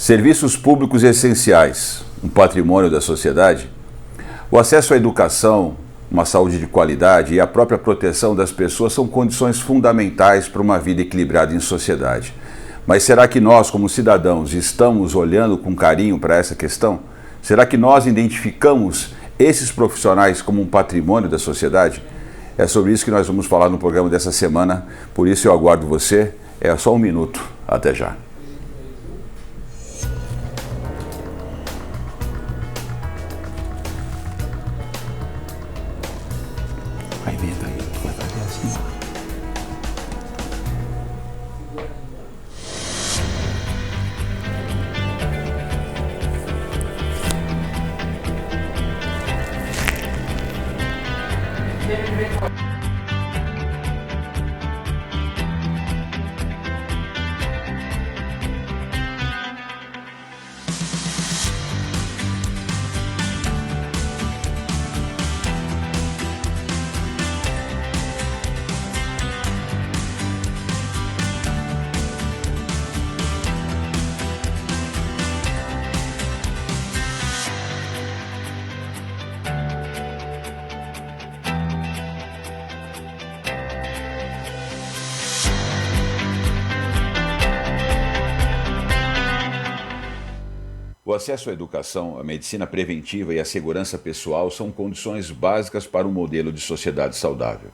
Serviços públicos essenciais, um patrimônio da sociedade. O acesso à educação, uma saúde de qualidade e a própria proteção das pessoas são condições fundamentais para uma vida equilibrada em sociedade. Mas será que nós, como cidadãos, estamos olhando com carinho para essa questão? Será que nós identificamos esses profissionais como um patrimônio da sociedade? É sobre isso que nós vamos falar no programa dessa semana, por isso eu aguardo você. É só um minuto. Até já. Vai vendo aí, tu vai fazer assim. O acesso à educação, a medicina preventiva e a segurança pessoal são condições básicas para um modelo de sociedade saudável.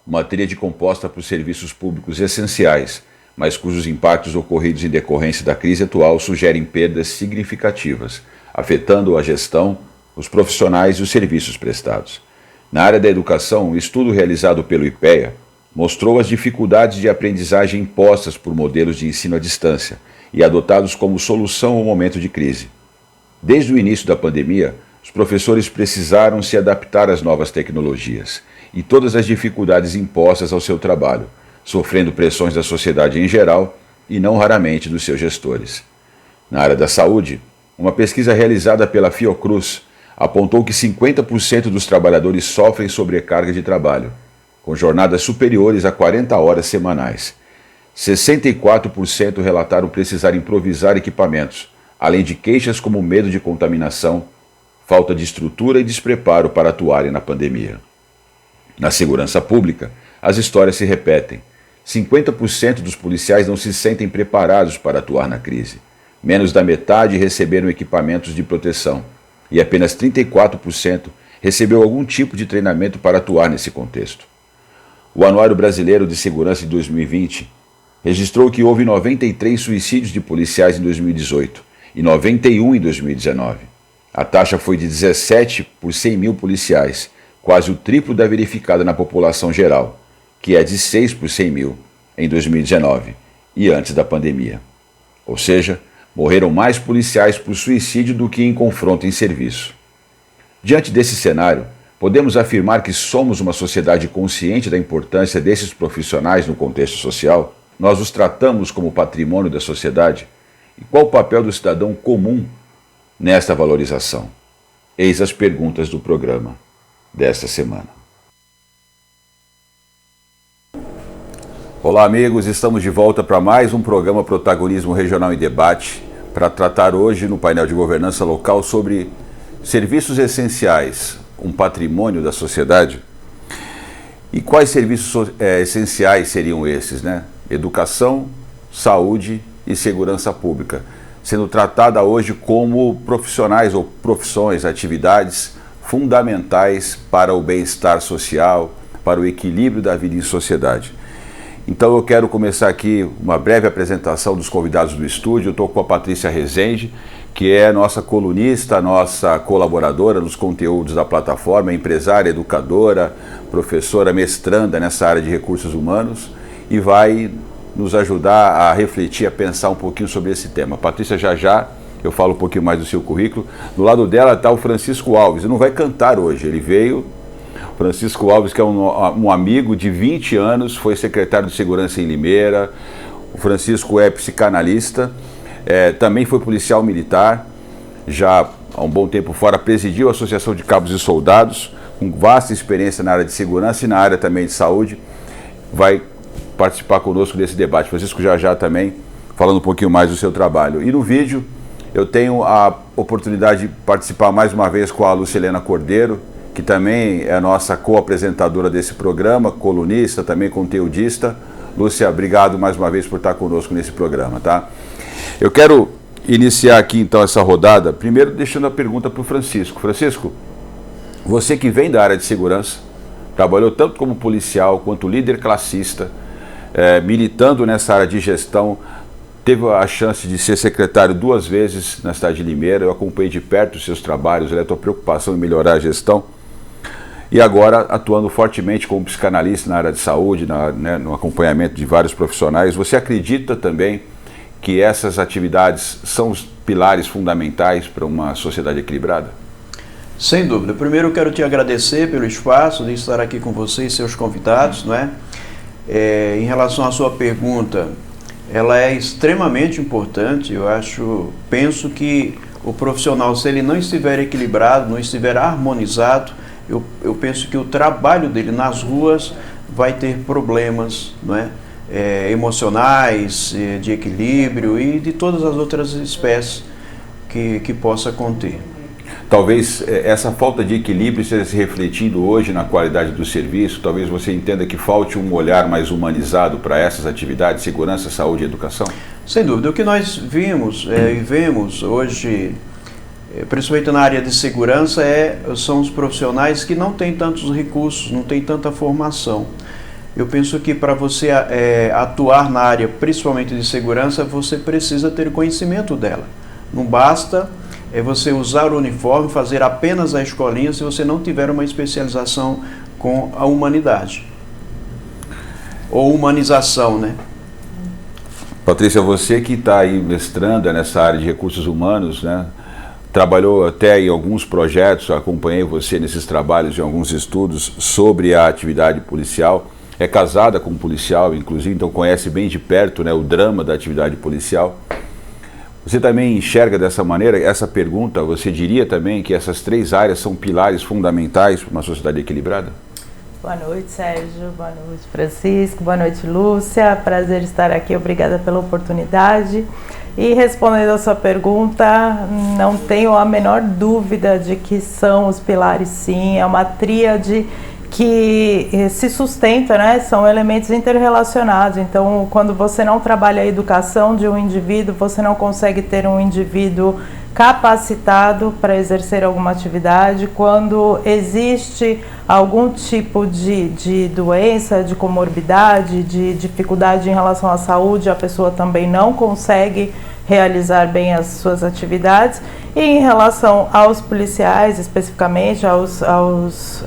Uma tríade composta por serviços públicos essenciais, mas cujos impactos ocorridos em decorrência da crise atual sugerem perdas significativas, afetando a gestão, os profissionais e os serviços prestados. Na área da educação, um estudo realizado pelo IPEA mostrou as dificuldades de aprendizagem impostas por modelos de ensino à distância e adotados como solução ao momento de crise. Desde o início da pandemia, os professores precisaram se adaptar às novas tecnologias e todas as dificuldades impostas ao seu trabalho, sofrendo pressões da sociedade em geral e não raramente dos seus gestores. Na área da saúde, uma pesquisa realizada pela Fiocruz apontou que 50% dos trabalhadores sofrem sobrecarga de trabalho, com jornadas superiores a 40 horas semanais. 64% relataram precisar improvisar equipamentos, além de queixas como medo de contaminação, falta de estrutura e despreparo para atuarem na pandemia. Na segurança pública, as histórias se repetem. 50% dos policiais não se sentem preparados para atuar na crise. Menos da metade receberam equipamentos de proteção e apenas 34% recebeu algum tipo de treinamento para atuar nesse contexto. O Anuário Brasileiro de Segurança de 2020 registrou que houve 93 suicídios de policiais em 2018 e 91 em 2019. A taxa foi de 17 por 100 mil policiais, quase o triplo da verificada na população geral, que é de 6 por 100 mil em 2019 e antes da pandemia. Ou seja, morreram mais policiais por suicídio do que em confronto em serviço. Diante desse cenário, podemos afirmar que somos uma sociedade consciente da importância desses profissionais no contexto social? Nós os tratamos como patrimônio da sociedade? E qual o papel do cidadão comum nesta valorização? Eis as perguntas do programa desta semana. Olá, amigos, estamos de volta para mais um programa Protagonismo Regional em Debate, para tratar hoje no painel de governança local sobre serviços essenciais, um patrimônio da sociedade. E quais serviços essenciais seriam esses, né? Educação, saúde e segurança pública, sendo tratada hoje como profissionais ou profissões, atividades fundamentais para o bem-estar social, para o equilíbrio da vida em sociedade. Então eu quero começar aqui uma breve apresentação dos convidados do estúdio. Eu estou com a Patrícia Rezende, que é nossa colunista, nossa colaboradora nos conteúdos da plataforma, empresária, educadora, professora, mestranda nessa área de recursos humanos e vai nos ajudar a refletir, a pensar um pouquinho sobre esse tema. Patrícia, já eu falo um pouquinho mais do seu currículo. Do lado dela está o Francisco Alves, ele não vai cantar hoje, ele veio. Francisco Alves, que é um amigo de 20 anos, foi secretário de Segurança em Limeira. O Francisco é psicanalista, também foi policial militar, já há um bom tempo fora, presidiu a Associação de Cabos e Soldados, com vasta experiência na área de segurança e na área também de saúde. Vai participar conosco desse debate. Francisco já também falando um pouquinho mais do seu trabalho. E no vídeo Eu tenho a oportunidade de participar mais uma vez com a Lucilena Cordeiro, que também é a nossa co-apresentadora desse programa, colunista, também conteudista. Lúcia, obrigado mais uma vez por estar conosco nesse programa, tá? Eu quero iniciar aqui então essa rodada, primeiro deixando a pergunta para o Francisco. Francisco, você que vem da área de segurança, trabalhou tanto como policial quanto líder classista, militando nessa área de gestão, teve a chance de ser secretário 2 vezes na cidade de Limeira. Eu acompanhei de perto os seus trabalhos, a tua preocupação em melhorar a gestão, e agora atuando fortemente como psicanalista na área de saúde, no acompanhamento de vários profissionais. Você acredita também que essas atividades são os pilares fundamentais para uma sociedade equilibrada? Sem dúvida. Primeiro eu quero te agradecer pelo espaço de estar aqui com você e seus convidados, não é? Em relação à sua pergunta, ela é extremamente importante. Penso que o profissional, se ele não estiver equilibrado, não estiver harmonizado, eu penso que o trabalho dele nas ruas vai ter problemas, não é? Emocionais, de equilíbrio e de todas as outras espécies que possa conter. Talvez essa falta de equilíbrio esteja se refletindo hoje na qualidade do serviço. Talvez você entenda que falte um olhar mais humanizado para essas atividades, segurança, saúde e educação? Sem dúvida. O que nós vimos e vemos hoje, principalmente na área de segurança, são os profissionais que não têm tantos recursos, não têm tanta formação. Eu penso que para você atuar na área, principalmente de segurança, você precisa ter conhecimento dela. Não basta você usar o uniforme, fazer apenas a escolinha, se você não tiver uma especialização com a humanidade. Ou humanização, né? Patrícia, você que está aí mestranda nessa área de recursos humanos, né? Trabalhou até em alguns projetos, acompanhei você nesses trabalhos, em alguns estudos sobre a atividade policial. É casada com um policial, inclusive, então conhece bem de perto, né, o drama da atividade policial. Você também enxerga dessa maneira essa pergunta? Você diria também que essas 3 áreas são pilares fundamentais para uma sociedade equilibrada? Boa noite, Sérgio. Boa noite, Francisco. Boa noite, Lúcia. Prazer estar aqui. Obrigada pela oportunidade. E respondendo a sua pergunta, não tenho a menor dúvida de que são os pilares, sim. É uma tríade que se sustenta, né? São elementos interrelacionados. Então, quando você não trabalha a educação de um indivíduo, você não consegue ter um indivíduo capacitado para exercer alguma atividade. Quando existe algum tipo de doença, de comorbidade, de dificuldade em relação à saúde, a pessoa também não consegue realizar bem as suas atividades. E em relação aos policiais, especificamente aos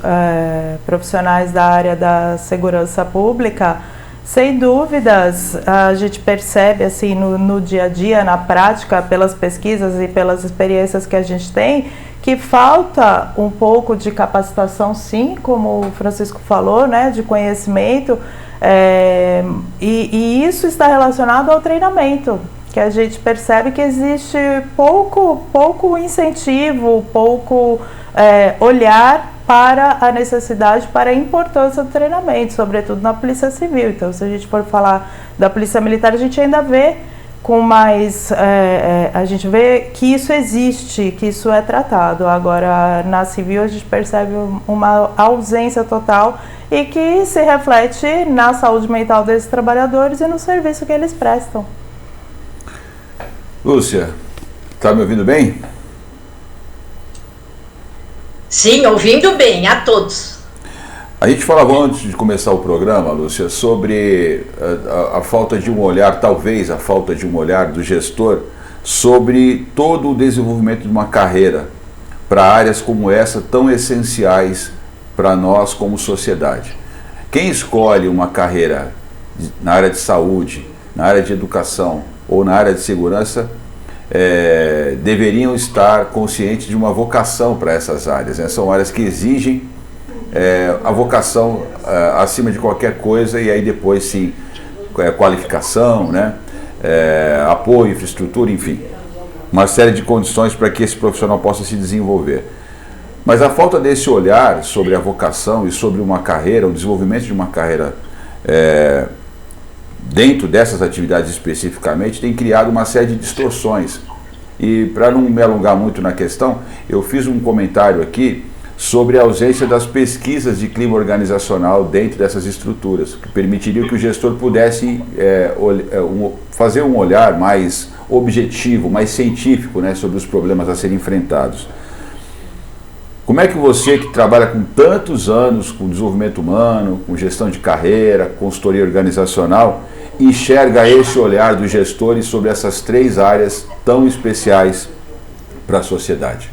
profissionais da área da segurança pública, sem dúvidas, a gente percebe assim no dia a dia, na prática, pelas pesquisas e pelas experiências que a gente tem, que falta um pouco de capacitação, sim, como o Francisco falou, né, de conhecimento, e isso está relacionado ao treinamento, que a gente percebe que existe pouco incentivo, pouco olhar para a necessidade, para a importância do treinamento, sobretudo na Polícia Civil. Então, se a gente for falar da Polícia Militar, a gente ainda vê com mais... a gente vê que isso existe, que isso é tratado. Agora, na Civil, a gente percebe uma ausência total e que se reflete na saúde mental desses trabalhadores e no serviço que eles prestam. Lúcia, está me ouvindo bem? Sim, ouvindo bem, a todos. A gente falava antes de começar o programa, Lúcia, sobre a falta de um olhar, talvez a falta de um olhar do gestor sobre todo o desenvolvimento de uma carreira para áreas como essa, tão essenciais para nós como sociedade. Quem escolhe uma carreira na área de saúde, na área de educação ou na área de segurança, deveriam estar conscientes de uma vocação para essas áreas, né? São áreas que exigem a vocação acima de qualquer coisa, e aí depois sim, qualificação, né? Apoio, infraestrutura, enfim, uma série de condições para que esse profissional possa se desenvolver. Mas a falta desse olhar sobre a vocação e sobre uma carreira, o desenvolvimento de uma carreira dentro dessas atividades especificamente, tem criado uma série de distorções. E para não me alongar muito na questão, eu fiz um comentário aqui sobre a ausência das pesquisas de clima organizacional dentro dessas estruturas, que permitiriam que o gestor pudesse fazer um olhar mais objetivo, mais científico, né, sobre os problemas a serem enfrentados. Como é que você, que trabalha com tantos anos com desenvolvimento humano, com gestão de carreira, consultoria organizacional, enxerga esse olhar dos gestores sobre essas 3 áreas tão especiais para a sociedade?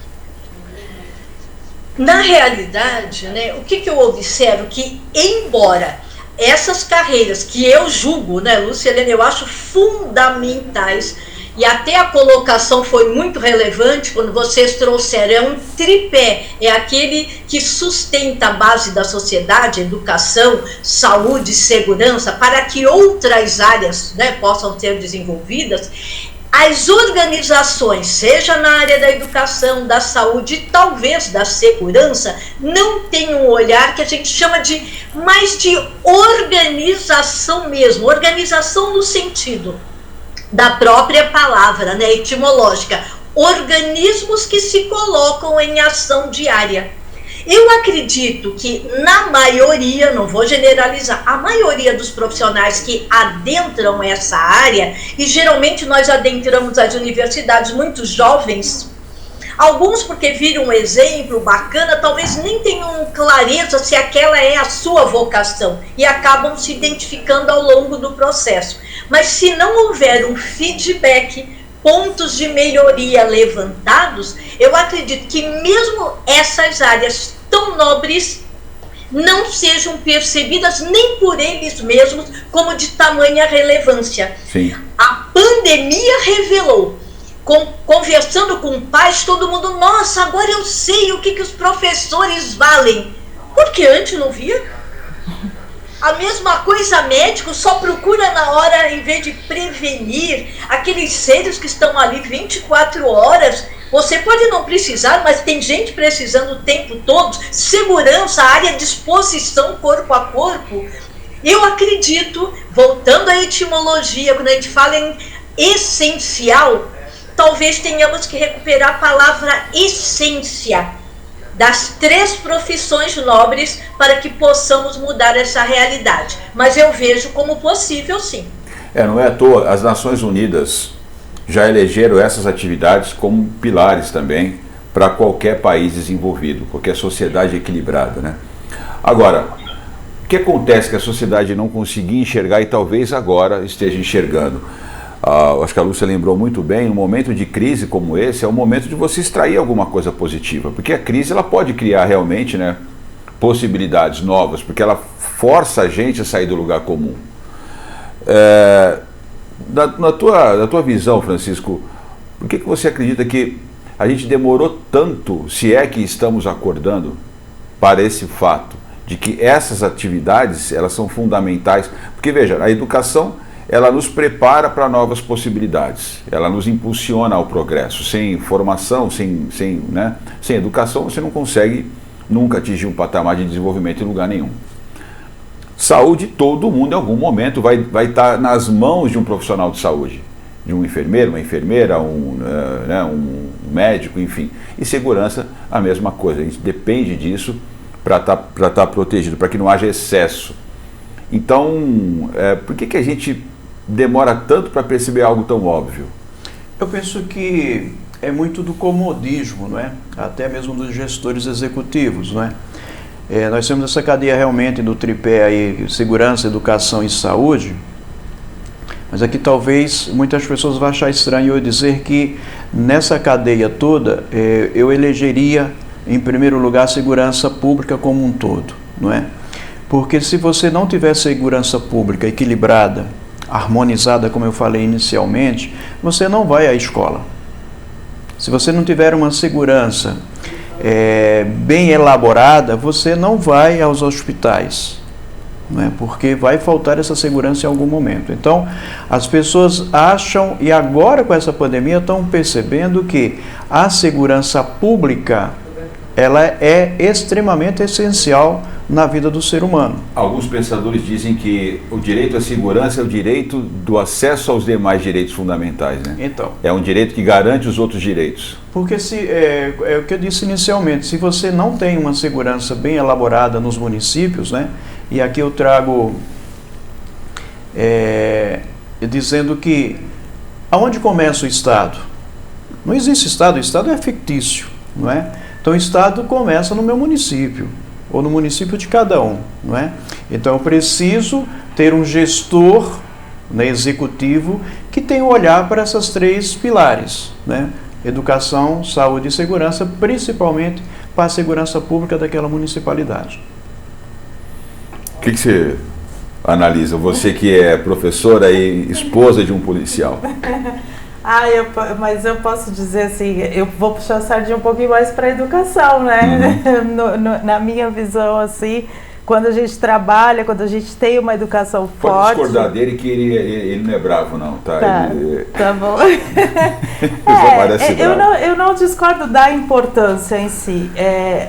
Na realidade, né, o que eu observo? Que embora essas carreiras que eu julgo, né, Lúcia, Helena, eu acho fundamentais, e até a colocação foi muito relevante quando vocês trouxeram, é um tripé, é aquele que sustenta a base da sociedade, educação, saúde, segurança, para que outras áreas, né, possam ser desenvolvidas. As organizações, seja na área da educação, da saúde e talvez da segurança, não têm um olhar que a gente chama de mais de organização mesmo, organização no sentido da própria palavra, né, etimológica, organismos que se colocam em ação diária. Eu acredito que na maioria, não vou generalizar, a maioria dos profissionais que adentram essa área, e geralmente nós adentramos as universidades muito jovens, alguns porque viram um exemplo bacana, talvez nem tenham clareza se aquela é a sua vocação e acabam se identificando ao longo do processo. Mas se não houver um feedback, pontos de melhoria levantados, eu acredito que mesmo essas áreas tão nobres não sejam percebidas nem por eles mesmos como de tamanha relevância. Sim. A pandemia revelou, conversando com pais, todo mundo, nossa, agora eu sei o que os professores valem, porque antes não via. A mesma coisa, médico só procura na hora, em vez de prevenir, aqueles seres que estão ali 24 horas. Você pode não precisar, mas tem gente precisando o tempo todo. Segurança, área de exposição corpo a corpo. Eu acredito, voltando à etimologia, quando a gente fala em essencial, talvez tenhamos que recuperar a palavra essência das 3 profissões nobres para que possamos mudar essa realidade. Mas eu vejo como possível, sim. Não é à toa, as Nações Unidas já elegeram essas atividades como pilares também para qualquer país desenvolvido, qualquer sociedade equilibrada, né? Agora, o que acontece que a sociedade não conseguia enxergar e talvez agora esteja enxergando? Acho que a Lúcia lembrou muito bem, um momento de crise como esse é o momento de você extrair alguma coisa positiva, porque a crise ela pode criar realmente, né, possibilidades novas, porque ela força a gente a sair do lugar comum. Na tua visão, Francisco, por que você acredita que a gente demorou tanto, se é que estamos acordando para esse fato, de que essas atividades elas são fundamentais? Porque veja, a educação ela nos prepara para novas possibilidades, ela nos impulsiona ao progresso. Sem formação, sem educação, você não consegue nunca atingir um patamar de desenvolvimento em lugar nenhum. Saúde, todo mundo em algum momento vai estar nas mãos de um profissional de saúde, de um enfermeiro, uma enfermeira, um médico, enfim. E segurança, a mesma coisa, a gente depende disso para estar protegido, para que não haja excesso. Então, por que a gente demora tanto para perceber algo tão óbvio? Eu penso que é muito do comodismo, não é? Até mesmo dos gestores executivos, não é? Nós temos essa cadeia realmente do tripé aí, segurança, educação e saúde, mas aqui talvez muitas pessoas vão achar estranho eu dizer que nessa cadeia toda eu elegeria em primeiro lugar a segurança pública como um todo, não é? Porque se você não tiver segurança pública equilibrada, harmonizada, como eu falei inicialmente, você não vai à escola. Se você não tiver uma segurança bem elaborada, você não vai aos hospitais, não é? Porque vai faltar essa segurança em algum momento. Então, as pessoas acham, e agora com essa pandemia estão percebendo que a segurança pública ela é extremamente essencial na vida do ser humano. Alguns pensadores dizem que o direito à segurança é o direito do acesso aos demais direitos fundamentais, né? Então, é um direito que garante os outros direitos. Porque é o que eu disse inicialmente, se você não tem uma segurança bem elaborada nos municípios, né? E aqui eu trago dizendo que aonde começa o Estado? Não existe Estado, o Estado é fictício, não é? Então o Estado começa no meu município, ou no município de cada um, não é? Então eu preciso ter um gestor, né, executivo que tenha um olhar para essas 3 pilares, né? Educação, saúde e segurança, principalmente para a segurança pública daquela municipalidade. O que você analisa? Você que é professora e esposa de um policial. Mas eu posso dizer assim, eu vou puxar a sardinha um pouquinho mais para a educação, né? Na minha visão, assim, quando a gente trabalha, quando a gente tem uma educação forte... Pode discordar dele que ele não é bravo, não, tá? Tá bom. Parece bravo. Eu não discordo da importância em si.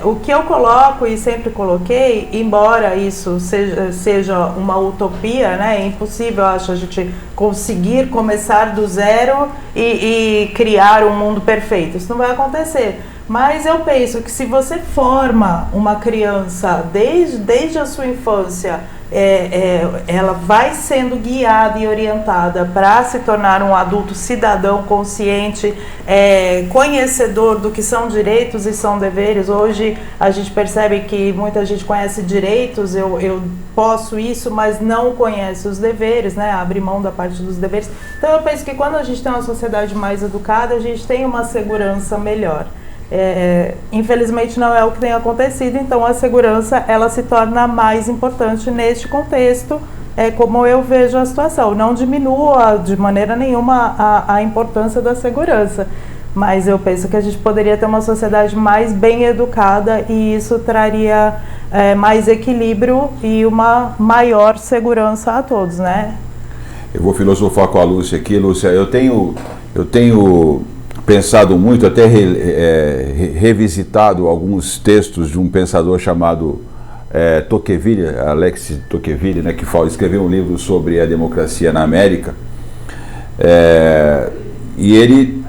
O que eu coloco e sempre coloquei, embora isso seja uma utopia, né? É impossível, eu acho, a gente conseguir começar do zero e criar um mundo perfeito. Isso não vai acontecer. Mas eu penso que se você forma uma criança desde a sua infância, ela vai sendo guiada e orientada para se tornar um adulto cidadão consciente, conhecedor do que são direitos e são deveres. Hoje a gente percebe que muita gente conhece direitos, eu posso isso, mas não conhece os deveres, né? Abre mão da parte dos deveres. Então eu penso que quando a gente tem uma sociedade mais educada, a gente tem uma segurança melhor. Infelizmente não é o que tem acontecido, então a segurança ela se torna mais importante neste contexto, como eu vejo a situação. Não diminua de maneira nenhuma a importância da segurança, mas eu penso que a gente poderia ter uma sociedade mais bem educada e isso traria mais equilíbrio e uma maior segurança a todos, né? Eu vou filosofar com a Lúcia aqui. Lúcia, eu tenho pensado muito, até revisitado alguns textos de um pensador chamado Tocqueville, Alex Tocqueville, né, que escreveu um livro sobre a democracia na América. E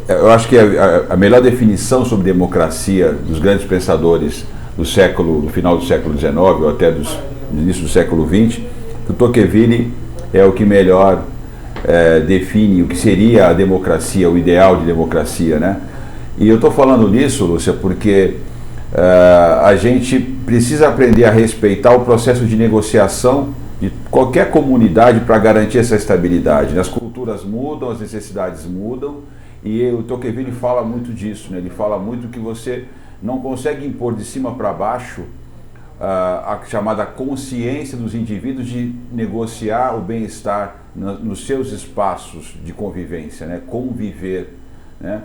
eu acho que a melhor definição sobre democracia dos grandes pensadores do final do século XIX ou até do início do século XX, o Tocqueville é o que melhor define o que seria a democracia, o ideal de democracia, né? E eu estou falando nisso, Lúcia, porque a gente precisa aprender a respeitar o processo de negociação de qualquer comunidade para garantir essa estabilidade. As culturas mudam, as necessidades mudam, e o Tocqueville fala muito disso, né? Ele fala muito que você não consegue impor de cima para baixo a chamada consciência dos indivíduos de negociar o bem-estar nos seus espaços de convivência, né? Conviver, né?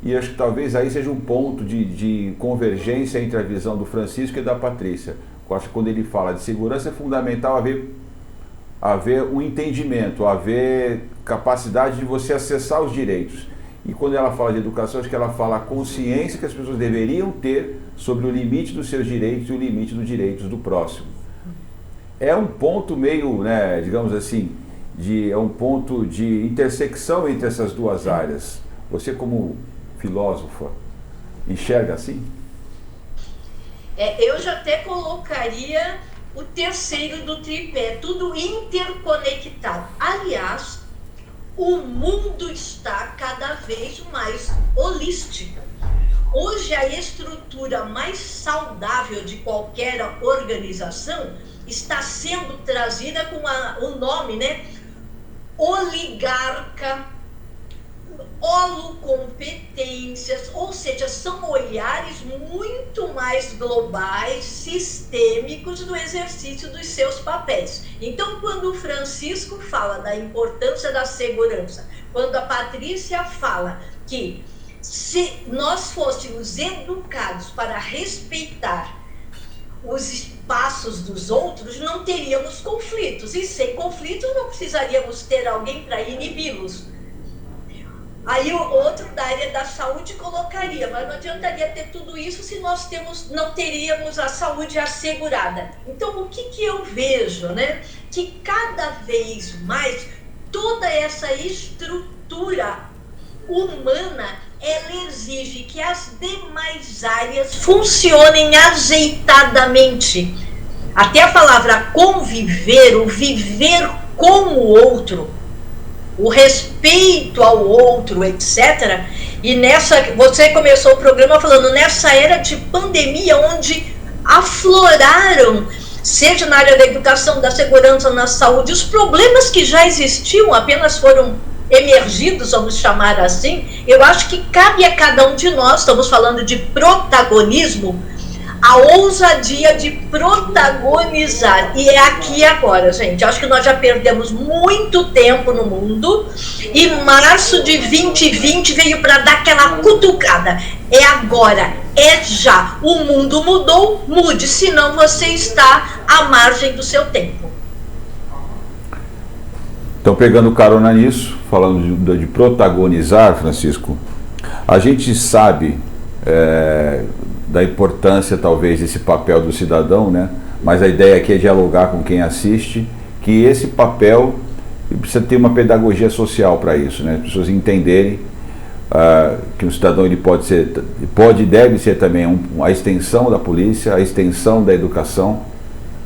E acho que talvez aí seja um ponto de convergência entre a visão do Francisco e da Patrícia. Eu acho que quando ele fala de segurança é fundamental haver um entendimento, haver capacidade de você acessar os direitos. E quando ela fala de educação, acho que ela fala a consciência que as pessoas deveriam ter sobre o limite dos seus direitos e o limite dos direitos do próximo. É um ponto meio, né, digamos assim, é um ponto de intersecção entre essas duas áreas. Você, como filósofa, enxerga assim? Eu já até colocaria o terceiro do tripé, tudo interconectado. Aliás, o mundo está cada vez mais holístico. Hoje a estrutura mais saudável de qualquer organização está sendo trazida com o nome, né? Oligarca, holocompetências, ou seja, são olhares muito mais globais, sistêmicos no exercício dos seus papéis. Então, quando o Francisco fala da importância da segurança, quando a Patrícia fala que se nós fôssemos educados para respeitar os espaços dos outros, não teríamos conflitos, e sem conflitos não precisaríamos ter alguém para inibi-los. Aí o outro da área da saúde colocaria, mas não adiantaria ter tudo isso se nós não teríamos a saúde assegurada. Então, o que eu vejo, né? Que cada vez mais toda essa estrutura humana, ela exige que as demais áreas funcionem ajeitadamente. Até a palavra conviver, o viver com o outro, o respeito ao outro, etc. E você começou o programa falando nessa era de pandemia, onde afloraram, seja na área da educação, da segurança, na saúde, os problemas que já existiam apenas foram emergidos, vamos chamar assim. Eu acho que cabe a cada um de nós, estamos falando de protagonismo, a ousadia de protagonizar. E é aqui e agora, gente. Acho que nós já perdemos muito tempo no mundo e março de 2020 veio para dar aquela cutucada. É agora, é já. O mundo mudou, mude, senão você está à margem do seu tempo. Então, pegando carona nisso, falando de protagonizar, Francisco, a gente sabe da importância, talvez, desse papel do cidadão, né? Mas a ideia aqui é dialogar com quem assiste, que esse papel precisa ter uma pedagogia social para isso, né? As pessoas entenderem que o cidadão ele pode e deve ser também a extensão da polícia, a extensão da educação,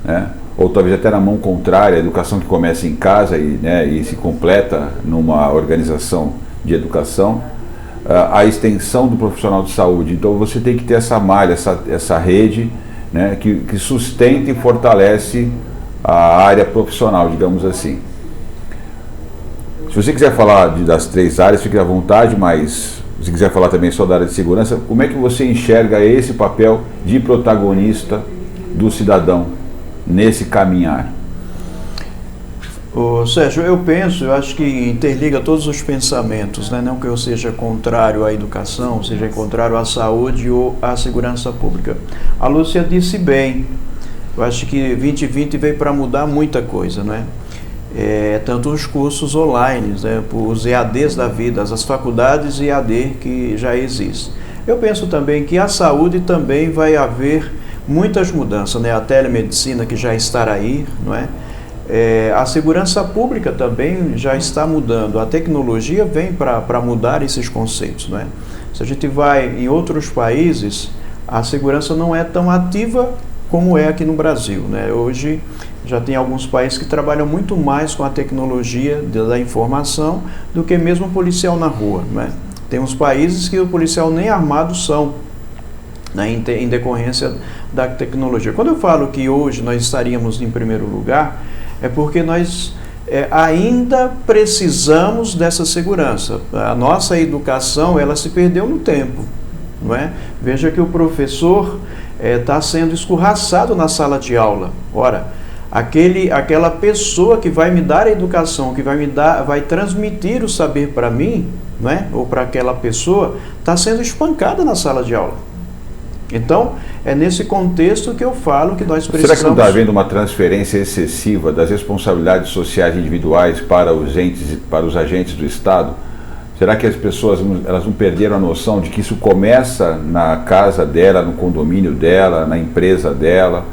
né? Ou talvez até na mão contrária, a educação que começa em casa e se completa numa organização de educação, a extensão do profissional de saúde. Então você tem que ter essa malha, essa rede, né, que sustenta e fortalece a área profissional, digamos assim. Se você quiser falar das três áreas, fique à vontade, mas se quiser falar também só da área de segurança, como é que você enxerga esse papel de protagonista do cidadão nesse caminhar? Sérgio, eu acho que interliga todos os pensamentos, né? Não que eu seja contrário à educação, seja contrário à saúde ou à segurança pública. A Lúcia disse bem, eu acho que 2020 veio para mudar muita coisa, né? Tanto os cursos online, né? Os EADs da vida, as faculdades EAD que já existem. Eu penso também que a saúde também vai haver muitas mudanças, né? A telemedicina que já está aí, não é? A segurança pública também já está mudando, a tecnologia vem para mudar esses conceitos, não é? Se a gente vai em outros países, a segurança não é tão ativa como é aqui no Brasil, né? Hoje já tem alguns países que trabalham muito mais com a tecnologia da informação do que mesmo o policial na rua, não é? Tem uns países que o policial nem armado são, né, em decorrência da tecnologia. Quando eu falo que hoje nós estaríamos em primeiro lugar, é porque nós ainda precisamos dessa segurança. A nossa educação, ela se perdeu no tempo, não é? Veja que o professor está sendo escorraçado na sala de aula. Ora, aquela pessoa que vai me dar a educação, que vai transmitir o saber para mim, não é? Ou para aquela pessoa, está sendo espancada na sala de aula. Então, é nesse contexto que eu falo que nós precisamos... Será que não está havendo uma transferência excessiva das responsabilidades sociais individuais para os agentes do Estado? Será que as pessoas elas não perderam a noção de que isso começa na casa dela, no condomínio dela, na empresa dela,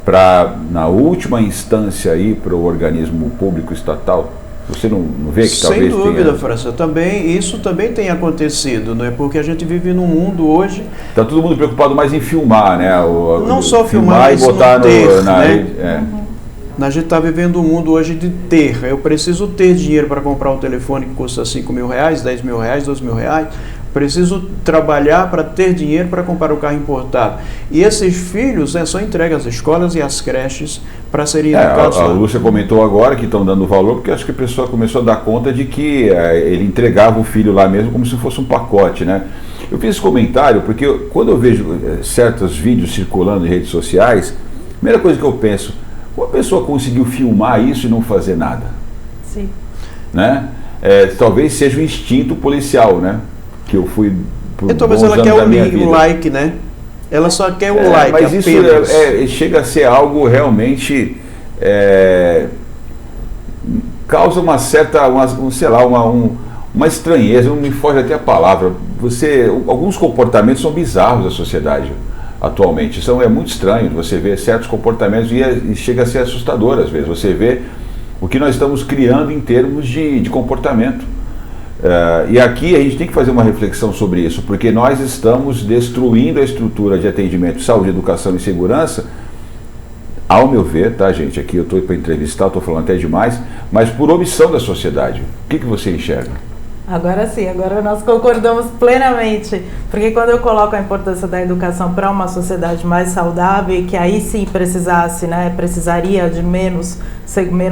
para, na última instância, ir para o organismo público estatal? Você não vê que talvez tenha... Sem dúvida, França. Isso também tem acontecido, não é? Porque a gente vive num mundo hoje... Está todo mundo preocupado mais em filmar, né? Não só filmar, e botar né? A gente está vivendo um mundo hoje de ter. Eu preciso ter dinheiro para comprar um telefone que custa R$5 mil, R$10 mil, R$12 mil. Preciso trabalhar para ter dinheiro para comprar o carro importado. E esses filhos são entregues às escolas e às creches para serem educados. A Lúcia comentou agora que estão dando valor, porque acho que a pessoa começou a dar conta de que ele entregava o filho lá mesmo como se fosse um pacote, né? Eu fiz esse comentário porque quando eu vejo certos vídeos circulando em redes sociais, a primeira coisa que eu penso, como a pessoa conseguiu filmar isso e não fazer nada? Sim. Né? Talvez seja o instinto policial, né? Que eu fui por então, mas ela quer o like, né? Ela só quer o like. Mas isso chega a ser algo realmente causa uma certa, uma estranheza, não me foge até a palavra. Alguns comportamentos são bizarros da sociedade atualmente. É muito estranho você ver certos comportamentos e chega a ser assustador às vezes. Você vê o que nós estamos criando em termos de comportamento. E aqui a gente tem que fazer uma reflexão sobre isso, porque nós estamos destruindo a estrutura de atendimento, saúde, educação e segurança, ao meu ver, tá, gente? Aqui eu estou para entrevistar, estou falando até demais, mas por omissão da sociedade. O que você enxerga? Agora sim, agora nós concordamos plenamente, porque quando eu coloco a importância da educação para uma sociedade mais saudável, e que aí sim precisaria de menos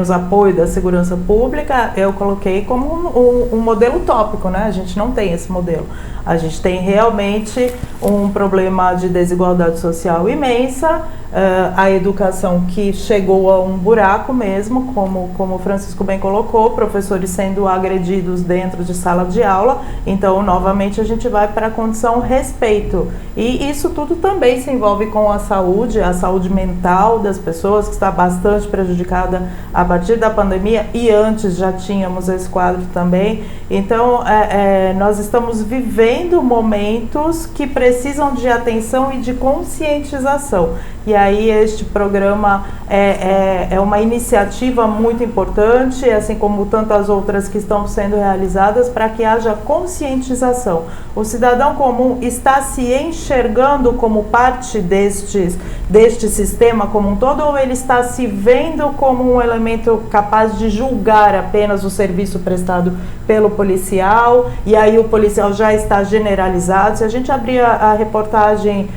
apoio da segurança pública, eu coloquei como um modelo utópico, né? A gente não tem esse modelo. A gente tem realmente um problema de desigualdade social imensa, a educação que chegou a um buraco mesmo, como o Francisco bem colocou, professores sendo agredidos dentro de sala de aula. Então, novamente, a gente vai para a condição respeito. E isso tudo também se envolve com a saúde mental das pessoas, que está bastante prejudicada a partir da pandemia, e antes já tínhamos esse quadro também. Então, nós estamos vivendo momentos que precisam de atenção e de conscientização. E aí este programa é uma iniciativa muito importante, assim como tantas outras que estão sendo realizadas, para que haja conscientização. O cidadão comum está se enxergando como parte deste sistema como um todo, ou ele está se vendo como um elemento capaz de julgar apenas o serviço prestado pelo policial, e aí o policial já está generalizado? Se a gente abrir a reportagem,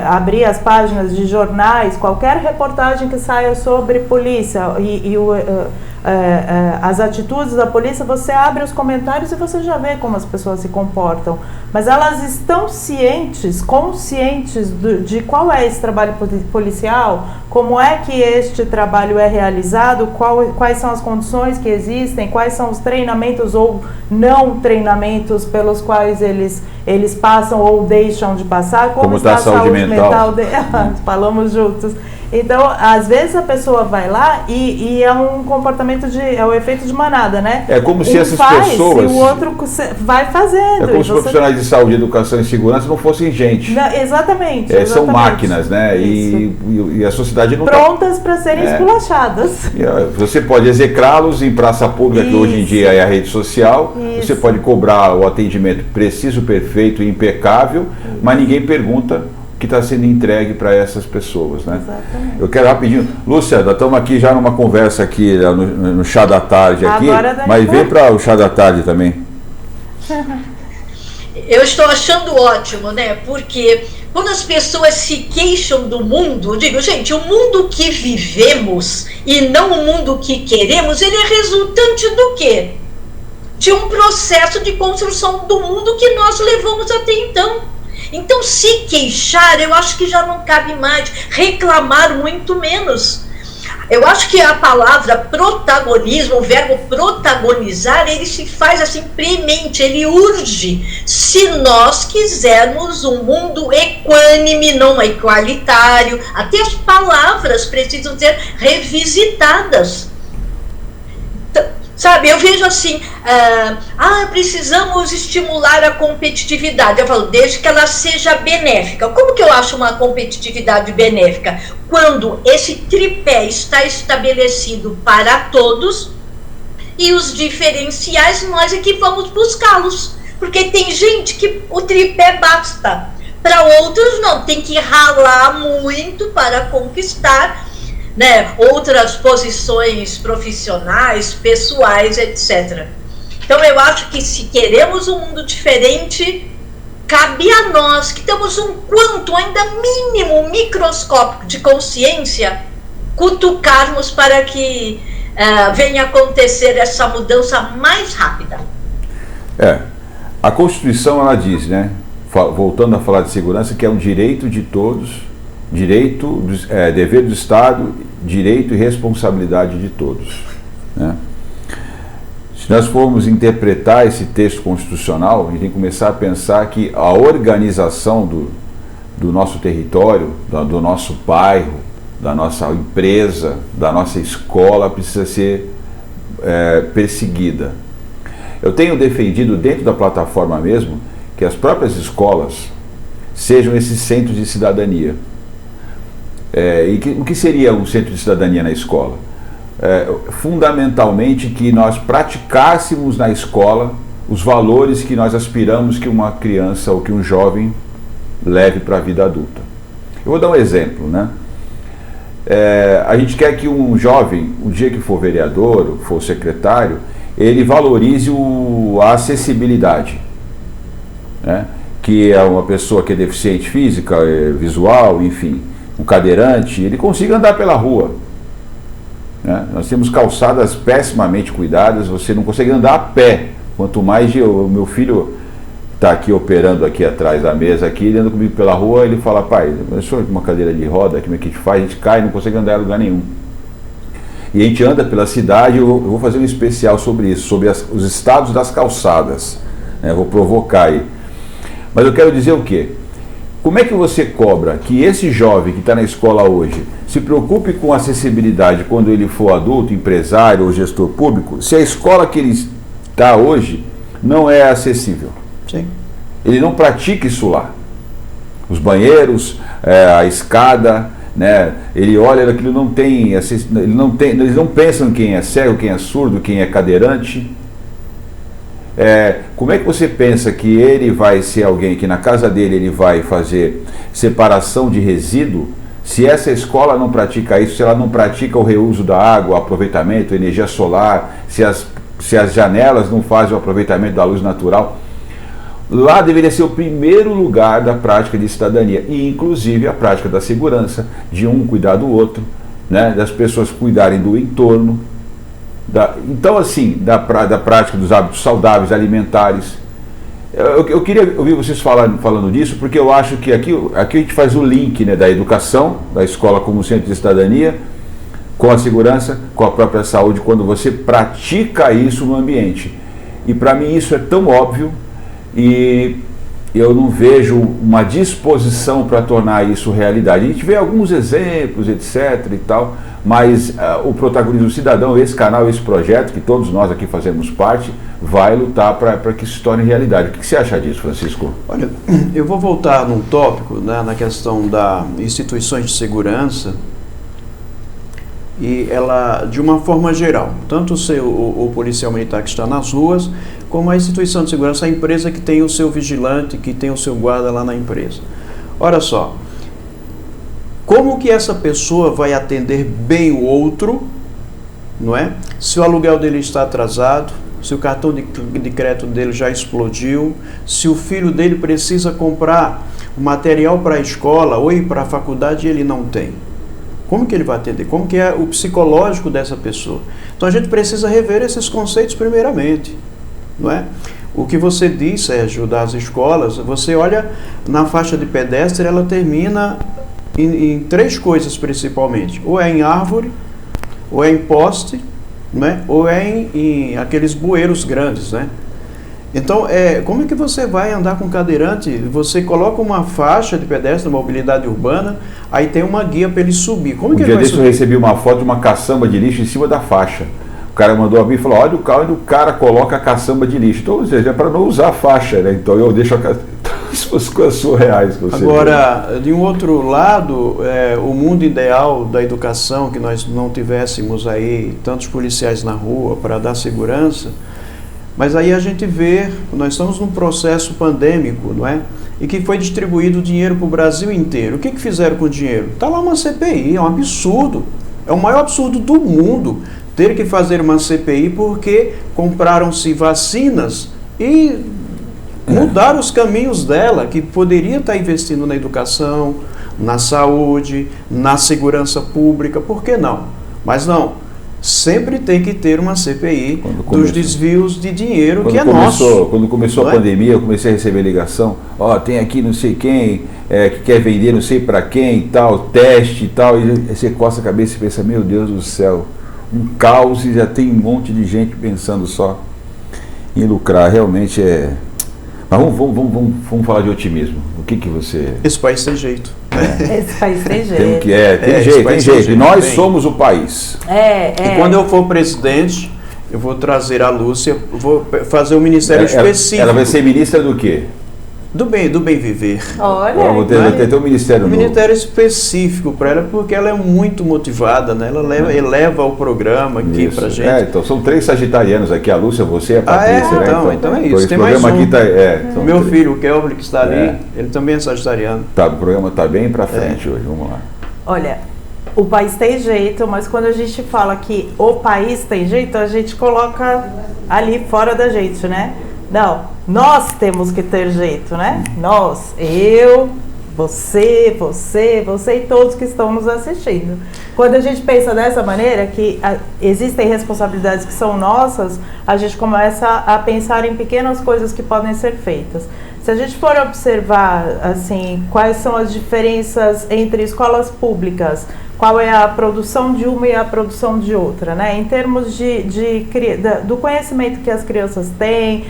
abrir as páginas de jornais, qualquer reportagem que saia sobre polícia as atitudes da polícia, você abre os comentários e você já vê como as pessoas se comportam. Mas elas estão conscientes de qual é esse trabalho policial, como é que este trabalho é realizado, quais são as condições que existem, quais são os treinamentos ou não treinamentos pelos quais eles passam ou deixam de passar, como está a saúde mental falamos juntos. Então, às vezes a pessoa vai lá e é um comportamento é o efeito de manada, né? É como se essas pessoas... E o outro vai fazendo. É como se os profissionais de saúde, educação e segurança não fossem gente. Não, exatamente. São máquinas, né? E a sociedade não prontas para serem esculachadas. Você pode execrá-los em praça pública, que hoje em dia é a rede social. Você pode cobrar o atendimento preciso, perfeito e impecável, mas ninguém pergunta que está sendo entregue para essas pessoas, né? Exatamente. Eu quero rapidinho, Lúcia, nós estamos aqui já numa conversa aqui no chá da tarde aqui, mas vem para o chá da tarde também. Eu estou achando ótimo, né? Porque quando as pessoas se queixam do mundo, eu digo, gente, o mundo que vivemos e não o mundo que queremos, ele é resultante do quê? De um processo de construção do mundo que nós levamos até então. Então, se queixar, eu acho que já não cabe mais, reclamar muito menos. Eu acho que a palavra protagonismo, o verbo protagonizar, ele se faz assim premente, ele urge. Se nós quisermos um mundo equânime, não igualitário, até as palavras precisam ser revisitadas. Sabe, eu vejo assim, precisamos estimular a competitividade. Eu falo, desde que ela seja benéfica. Como que eu acho uma competitividade benéfica? Quando esse tripé está estabelecido para todos e os diferenciais nós é que vamos buscá-los. Porque tem gente que o tripé basta. Para outros não, tem que ralar muito para conquistar, né, outras posições profissionais, pessoais, etc. Então eu acho que se queremos um mundo diferente, cabe a nós, que temos um quanto ainda mínimo, microscópico de consciência, cutucarmos para que venha acontecer essa mudança mais rápida. A Constituição, ela diz, né, voltando a falar de segurança, que é um direito de todos, dever do Estado, direito e responsabilidade de todos, né? Se nós formos interpretar esse texto constitucional, a gente tem que começar a pensar que a organização do nosso território, do nosso bairro, da nossa empresa, da nossa escola precisa ser perseguida. Eu tenho defendido dentro da plataforma mesmo que as próprias escolas sejam esses centros de cidadania. O que seria um centro de cidadania na escola? Fundamentalmente que nós praticássemos na escola os valores que nós aspiramos que uma criança ou que um jovem leve para a vida adulta. Eu vou dar um exemplo, né? A gente quer que um jovem, o dia que for vereador, for secretário, ele valorize a acessibilidade, né? Que é uma pessoa que é deficiente física, visual, enfim, um cadeirante, ele consiga andar pela rua, né? Nós temos calçadas pessimamente cuidadas, você não consegue andar a pé, quanto mais o meu filho está aqui operando aqui atrás da mesa, aqui, ele anda comigo pela rua, ele fala, pai, eu sou uma cadeira de roda, como é que a gente faz? A gente cai, não consegue andar em lugar nenhum. E a gente anda pela cidade, eu vou fazer um especial sobre isso, sobre os estados das calçadas, né? Eu vou provocar aí. Mas eu quero dizer o quê? Como é que você cobra que esse jovem que está na escola hoje se preocupe com acessibilidade quando ele for adulto, empresário ou gestor público, se a escola que ele está hoje não é acessível? Sim. Ele não pratica isso lá. Os banheiros, a escada, né? Ele olha aquilo, eles não pensam quem é cego, quem é surdo, quem é cadeirante. Como é que você pensa que ele vai ser alguém que na casa dele ele vai fazer separação de resíduo, se essa escola não pratica isso, se ela não pratica o reuso da água, o aproveitamento, a energia solar, se as janelas não fazem o aproveitamento da luz natural? Lá deveria ser o primeiro lugar da prática de cidadania, e inclusive a prática da segurança, de um cuidar do outro, né? Das pessoas cuidarem do entorno, então assim, da prática dos hábitos saudáveis, alimentares. Eu queria ouvir vocês falando disso, porque eu acho que aqui a gente faz o link, né, da educação, da escola como centro de cidadania, com a segurança, com a própria saúde, quando você pratica isso no ambiente. E para mim isso é tão óbvio, e eu não vejo uma disposição para tornar isso realidade. A gente vê alguns exemplos, etc. e tal, mas o protagonismo cidadão, esse canal, esse projeto, que todos nós aqui fazemos parte, vai lutar para que isso se torne realidade. O que você acha disso, Francisco? Olha, eu vou voltar num tópico, né, na questão das instituições de segurança, e ela, de uma forma geral, tanto o policial militar que está nas ruas, como a instituição de segurança, a empresa que tem o seu vigilante, que tem o seu guarda lá na empresa. Olha só, como que essa pessoa vai atender bem o outro, não é? Se o aluguel dele está atrasado, se o cartão de crédito dele já explodiu, se o filho dele precisa comprar material para a escola ou ir para a faculdade e ele não tem. Como que ele vai atender? Como que é o psicológico dessa pessoa? Então a gente precisa rever esses conceitos primeiramente, não é? O que você diz, Sérgio, das escolas, você olha na faixa de pedestre, ela termina em três coisas principalmente. Ou é em árvore, ou é em poste, né? Ou é em aqueles bueiros grandes, né? Então, como é que você vai andar com cadeirante? Você coloca uma faixa de pedestre, mobilidade urbana, aí tem uma guia para ele subir. Como que ele vai subir? Eu recebi uma foto de uma caçamba de lixo em cima da faixa. O cara mandou a mim e falou, olha o carro onde o cara coloca a caçamba de lixo. Então, ou seja, é para não usar a faixa, né? Então eu deixo as coisas surreais que você Agora, vê. De um outro lado, o mundo ideal da educação, que nós não tivéssemos aí tantos policiais na rua para dar segurança, mas aí a gente vê, nós estamos num processo pandêmico, não é? E que foi distribuído dinheiro para o Brasil inteiro. O que fizeram com o dinheiro? Está lá uma CPI, é um absurdo. É o maior absurdo do mundo ter que fazer uma CPI porque compraram-se vacinas e mudaram os caminhos dela, que poderia estar investindo na educação, na saúde, na segurança pública, por que não? Mas não. Sempre tem que ter uma CPI dos desvios de dinheiro que é nosso. Quando começou a pandemia, eu comecei a receber ligação, tem aqui não sei quem, que quer vender não sei para quem e tal, teste e tal, e você coça a cabeça e pensa, meu Deus do céu, um caos, e já tem um monte de gente pensando só em lucrar, realmente é... Mas vamos falar de otimismo. O que você... Esse país tem jeito. Esse país tem jeito. Tem jeito. E nós somos o país. E quando eu for presidente, eu vou trazer a Lúcia, vou fazer um ministério específico. Ela vai ser ministra do quê? Do bem viver. Olha, vou ter um ministério novo. Ministério específico para ela, porque ela é muito motivada, né? Ela eleva o programa aqui para gente. Então são 3 sagitarianos aqui, a Lúcia, você e a Patrícia, né? Então é isso. Tem mais um. Aqui meu 3. filho, o Kelvin, que está ali, ele também é sagitariano. Tá, o programa está bem para frente hoje, vamos lá. Olha, o país tem jeito, mas quando a gente fala que o país tem jeito, a gente coloca ali fora da gente, né? Não, nós temos que ter jeito, né? Nós, eu, você e todos que estão nos assistindo. Quando a gente pensa dessa maneira, que existem responsabilidades que são nossas, a gente começa a pensar em pequenas coisas que podem ser feitas. Se a gente for observar, assim, quais são as diferenças entre escolas públicas, qual é a produção de uma e a produção de outra, né? Em termos do conhecimento que as crianças têm,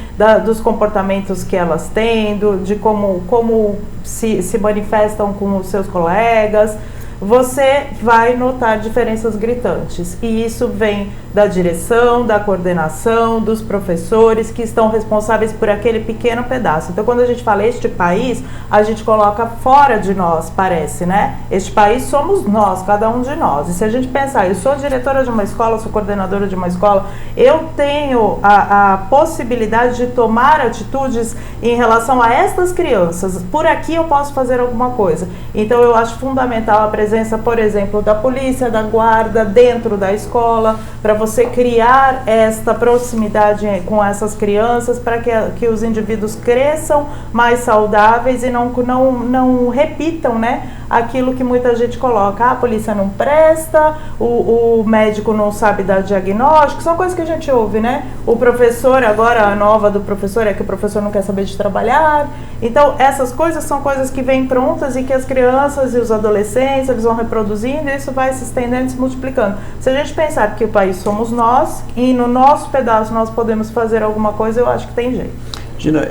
dos comportamentos que elas têm, de como se manifestam com os seus colegas, você vai notar diferenças gritantes. E isso vem da direção, da coordenação, dos professores que estão responsáveis por aquele pequeno pedaço. Então, quando a gente fala este país, a gente coloca fora de nós, parece, né? Este país somos nós, cada um de nós. E se a gente pensar, eu sou diretora de uma escola, sou coordenadora de uma escola, eu tenho a possibilidade de tomar atitudes em relação a estas crianças. Por aqui eu posso fazer alguma coisa. Então, eu acho fundamental a presença, por exemplo, da polícia, da guarda dentro da escola, para você criar esta proximidade com essas crianças, para que os indivíduos cresçam mais saudáveis e não repitam, né, aquilo que muita gente coloca. A polícia não presta, o médico não sabe dar diagnóstico, são coisas que a gente ouve, né? O professor, agora a nova do professor é que o professor não quer saber de trabalhar. Então, essas coisas são coisas que vêm prontas e que as crianças e os adolescentes, eles vão reproduzindo e isso vai se estendendo e se multiplicando. Se a gente pensar que o país somos nós e no nosso pedaço nós podemos fazer alguma coisa, eu acho que tem jeito. Gina,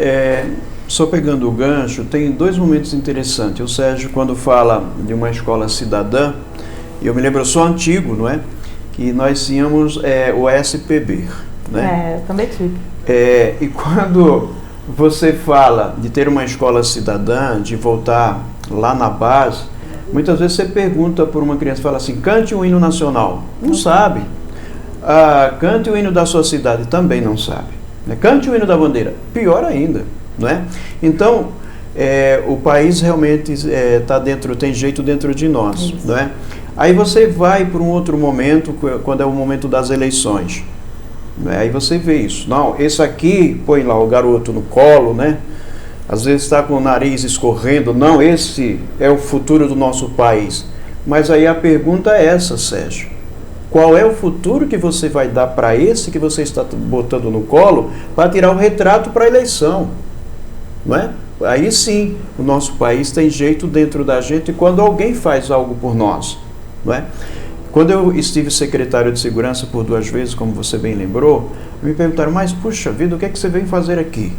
só pegando o gancho, tem 2 momentos interessantes. O Sérgio, quando fala de uma escola cidadã, eu me lembro, eu sou antigo, não é? Que nós tínhamos o SPB, né? Eu também tive. E quando você fala de ter uma escola cidadã, de voltar lá na base, muitas vezes você pergunta por uma criança, fala assim, cante o hino nacional. Não sabe. Cante o hino da sua cidade, também não sabe. Cante o hino da bandeira, pior ainda, não é? Então, o país realmente tem jeito dentro de nós, isso, não é? Aí você vai para um outro momento, quando é o momento das eleições, né? Aí você vê isso. Não, esse aqui põe lá o garoto no colo, né? Às vezes está com o nariz escorrendo. Não, esse é o futuro do nosso país. Mas aí a pergunta é essa, Sérgio. Qual é o futuro que você vai dar para esse que você está botando no colo para tirar o retrato para a eleição? Não é? Aí sim, o nosso país tem jeito dentro da gente quando alguém faz algo por nós. Não é? Quando eu estive secretário de Segurança por 2 vezes, como você bem lembrou, me perguntaram, mas puxa vida, o que é que você vem fazer aqui?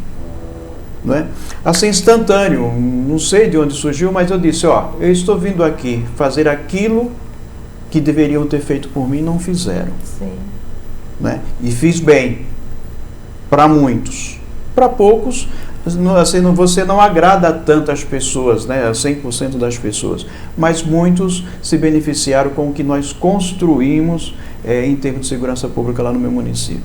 Não é? Assim, instantâneo, não sei de onde surgiu, mas eu disse, eu estou vindo aqui fazer aquilo que deveriam ter feito por mim e não fizeram. Sim. Né? E fiz bem para muitos. Para poucos, assim, você não agrada a tantas pessoas, né? A 100% das pessoas, mas muitos se beneficiaram com o que nós construímos em termos de segurança pública lá no meu município.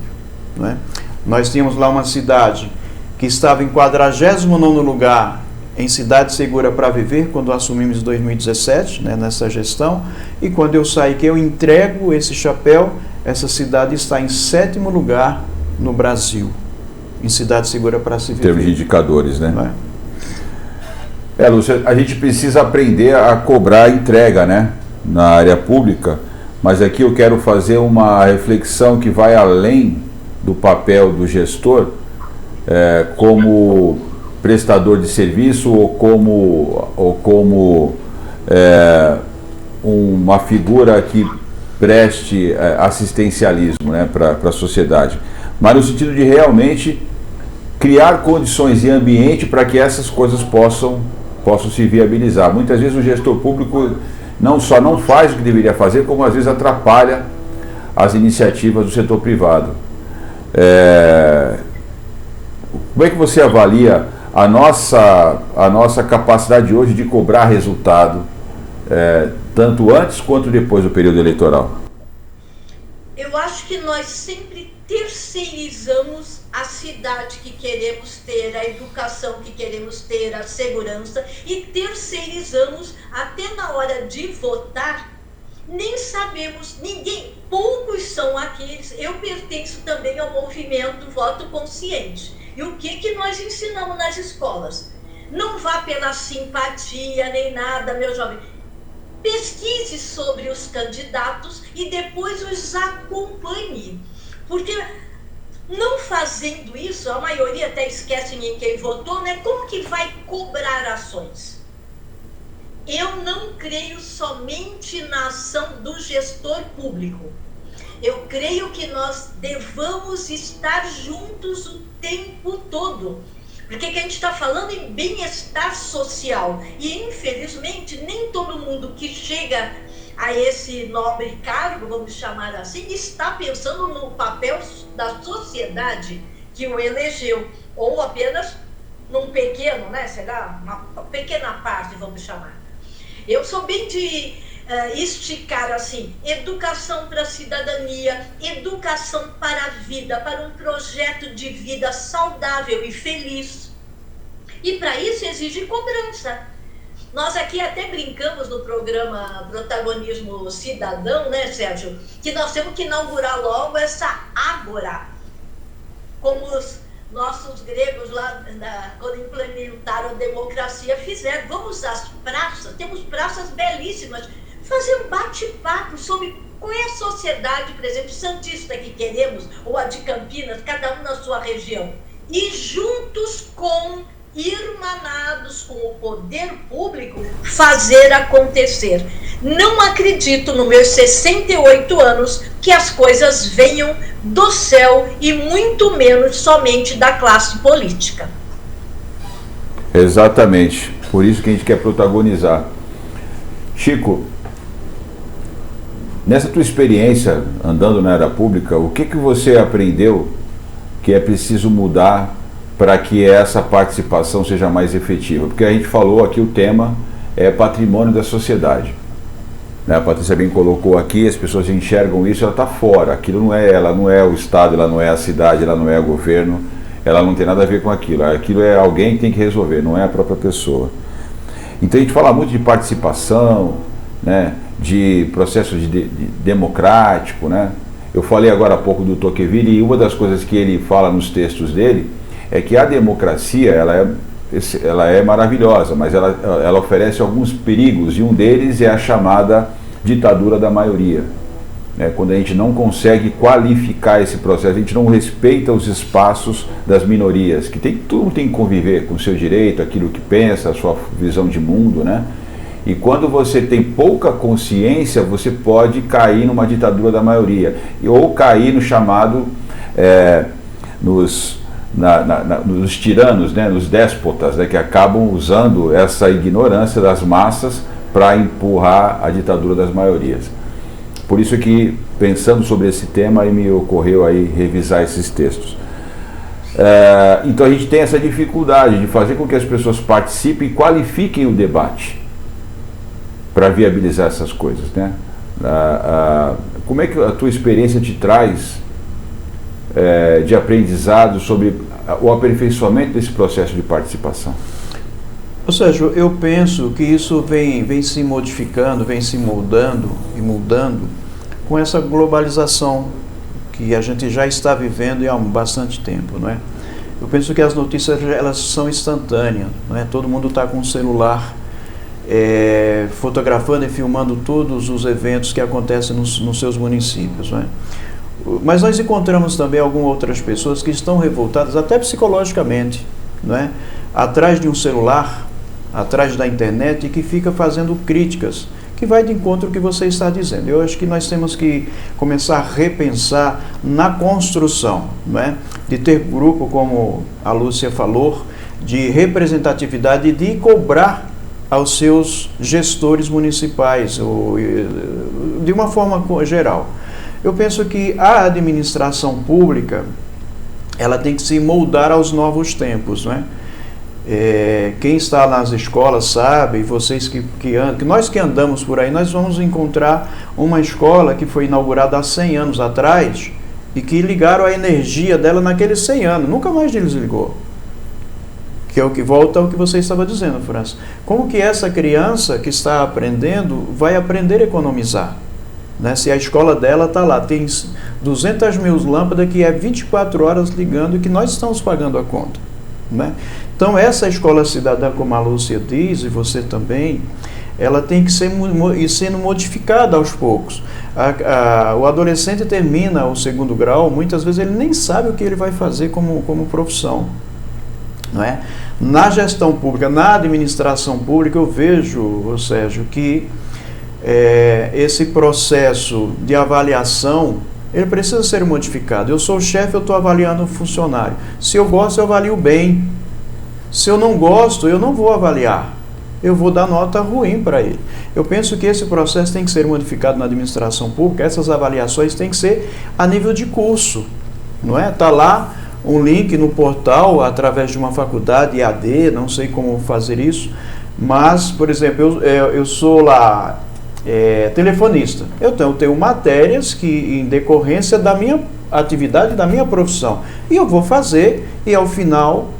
Não é? Nós tínhamos lá uma cidade que estava em 49º lugar em cidade segura para viver, quando assumimos em 2017, né, nessa gestão, e quando eu saí, que eu entrego esse chapéu, essa cidade está em 7º lugar no Brasil, em cidade segura para se viver. Em termos de indicadores, né? Lúcia, a gente precisa aprender a cobrar a entrega, né, na área pública, mas aqui eu quero fazer uma reflexão que vai além do papel do gestor, como prestador de serviço ou como uma figura que preste assistencialismo, né, para a sociedade, mas no sentido de realmente criar condições e ambiente para que essas coisas possam se viabilizar. Muitas vezes o gestor público não só não faz o que deveria fazer, como às vezes atrapalha as iniciativas do setor privado. Como é que você avalia a nossa capacidade hoje de cobrar resultado, tanto antes quanto depois do período eleitoral? Eu acho que nós sempre terceirizamos a cidade que queremos ter, a educação que queremos ter, a segurança, e terceirizamos até na hora de votar. Nem sabemos, poucos são aqueles. Eu pertenço também ao movimento Voto Consciente. E o que nós ensinamos nas escolas? Não vá pela simpatia nem nada, meu jovem. Pesquise sobre os candidatos e depois os acompanhe. Porque não fazendo isso, a maioria até esquece em quem votou, né? Como que vai cobrar ações? Eu não creio somente na ação do gestor público. Eu creio que nós devamos estar juntos o tempo todo. Porque que a gente está falando em bem-estar social. E, infelizmente, nem todo mundo que chega a esse nobre cargo, vamos chamar assim, está pensando no papel da sociedade que o elegeu. Ou apenas num pequeno, né? Será? Uma pequena parte, vamos chamar. Eu sou bem de esticar assim, educação para a cidadania, educação para a vida, para um projeto de vida saudável e feliz. E para isso exige cobrança. Nós aqui até brincamos no programa Protagonismo Cidadão, né, Sérgio? Que nós temos que inaugurar logo essa ágora, como os nossos gregos lá, quando implementaram a democracia, fizeram. Vamos às praças, temos praças belíssimas, fazer um bate-papo sobre qual é a sociedade, por exemplo, santista que queremos, ou a de Campinas, cada um na sua região. E juntos irmanados com o poder público, fazer acontecer. Não acredito, nos meus 68 anos, que as coisas venham do céu e muito menos somente da classe política. Exatamente. Por isso que a gente quer protagonizar. Chico, nessa tua experiência andando na área pública, o que você aprendeu que é preciso mudar para que essa participação seja mais efetiva? Porque a gente falou aqui, o tema é patrimônio da sociedade. A Patrícia bem colocou aqui, as pessoas enxergam isso, ela está fora. Aquilo não é ela, não é o Estado, ela não é a cidade, ela não é o governo, ela não tem nada a ver com aquilo. Aquilo é alguém que tem que resolver, não é a própria pessoa. Então a gente fala muito de participação, né, de processo democrático, né? Eu falei agora há pouco do Tocqueville, e uma das coisas que ele fala nos textos dele é que a democracia ela é maravilhosa, mas ela oferece alguns perigos, e um deles é a chamada ditadura da maioria. Quando a gente não consegue qualificar esse processo, a gente não respeita os espaços das minorias, que tudo tem que conviver com o seu direito, aquilo que pensa, a sua visão de mundo, né? E quando você tem pouca consciência, você pode cair numa ditadura da maioria, ou cair no chamado, nos tiranos, né, nos déspotas, né, que acabam usando essa ignorância das massas para empurrar a ditadura das maiorias. Por isso que, pensando sobre esse tema, aí me ocorreu aí revisar esses textos. Então a gente tem essa dificuldade de fazer com que as pessoas participem e qualifiquem o debate para viabilizar essas coisas, né? Como é que a tua experiência te traz de aprendizado sobre o aperfeiçoamento desse processo de participação? Sérgio, eu penso que isso vem se modificando, vem se moldando e mudando com essa globalização que a gente já está vivendo há bastante tempo, não é? Eu penso que as notícias, elas são instantâneas, não é? Todo mundo está com o celular fotografando e filmando todos os eventos que acontecem nos seus municípios, não é? Mas nós encontramos também algumas outras pessoas que estão revoltadas, até psicologicamente, não é? Atrás de um celular, atrás da internet, e que fica fazendo críticas, que vai de encontro ao que você está dizendo. Eu acho que nós temos que começar a repensar na construção, não é? De ter grupo, como a Lúcia falou, de representatividade, de cobrar aos seus gestores municipais, ou, de uma forma geral. Eu penso que a administração pública, ela tem que se moldar aos novos tempos, não é? Quem está nas escolas sabe, vocês que nós que andamos por aí, nós vamos encontrar uma escola que foi inaugurada há 100 anos atrás e que ligaram a energia dela naqueles 100 anos, nunca mais desligou. Que é o que volta ao que você estava dizendo, França. Como que essa criança que está aprendendo vai aprender a economizar? Né? Se a escola dela está lá, tem 200 mil lâmpadas que é 24 horas ligando e que nós estamos pagando a conta. Né? Então essa escola cidadã, como a Lúcia diz, e você também, ela tem que ir sendo modificada aos poucos. O adolescente termina o 2º grau, muitas vezes ele nem sabe o que ele vai fazer como profissão. Não é? Na gestão pública, na administração pública, eu vejo, Sérgio, que esse processo de avaliação, ele precisa ser modificado. Eu sou o chefe, eu estou avaliando o funcionário. Se eu gosto, eu avalio bem. Se eu não gosto, eu não vou avaliar. Eu vou dar nota ruim para ele. Eu penso que esse processo tem que ser modificado na administração pública. Essas avaliações têm que ser a nível de curso. Não é? Está lá um link no portal, através de uma faculdade EAD, não sei como fazer isso, mas, por exemplo, eu sou lá telefonista. Eu tenho matérias que, em decorrência da minha atividade, da minha profissão, e eu vou fazer, e ao final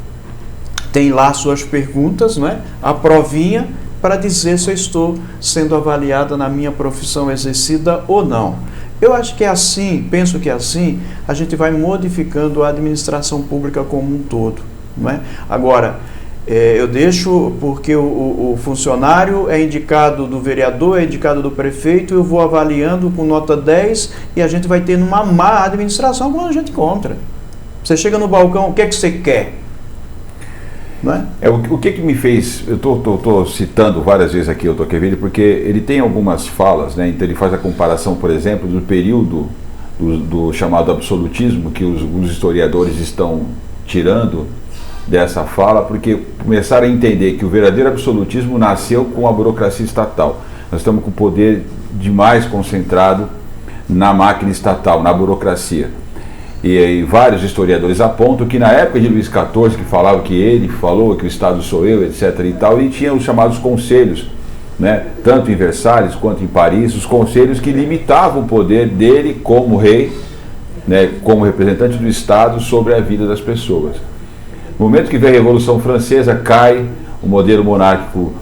tem lá suas perguntas, né? A provinha, para dizer se eu estou sendo avaliada na minha profissão exercida ou não. Eu acho que é assim, penso que é assim, a gente vai modificando a administração pública como um todo. Não é? Agora, eu deixo, porque o funcionário é indicado do vereador, é indicado do prefeito, eu vou avaliando com nota 10 e a gente vai tendo uma má administração quando a gente encontra. Você chega no balcão, o que é que você quer? Não é? O que me fez, eu estou citando várias vezes aqui o Tocqueville, porque ele tem algumas falas, né? Então ele faz a comparação, por exemplo, do período do chamado absolutismo, que os historiadores estão tirando dessa fala, porque começaram a entender que o verdadeiro absolutismo nasceu com a burocracia estatal. Nós estamos com o poder demais concentrado na máquina estatal, na burocracia. E vários historiadores apontam que na época de Luís XIV, que falava que ele falou que o Estado sou eu, etc. e tal, ele tinha os chamados conselhos, né, tanto em Versalhes quanto em Paris, os conselhos que limitavam o poder dele como rei, né, como representante do Estado sobre a vida das pessoas. No momento que vem a Revolução Francesa, cai o modelo monárquico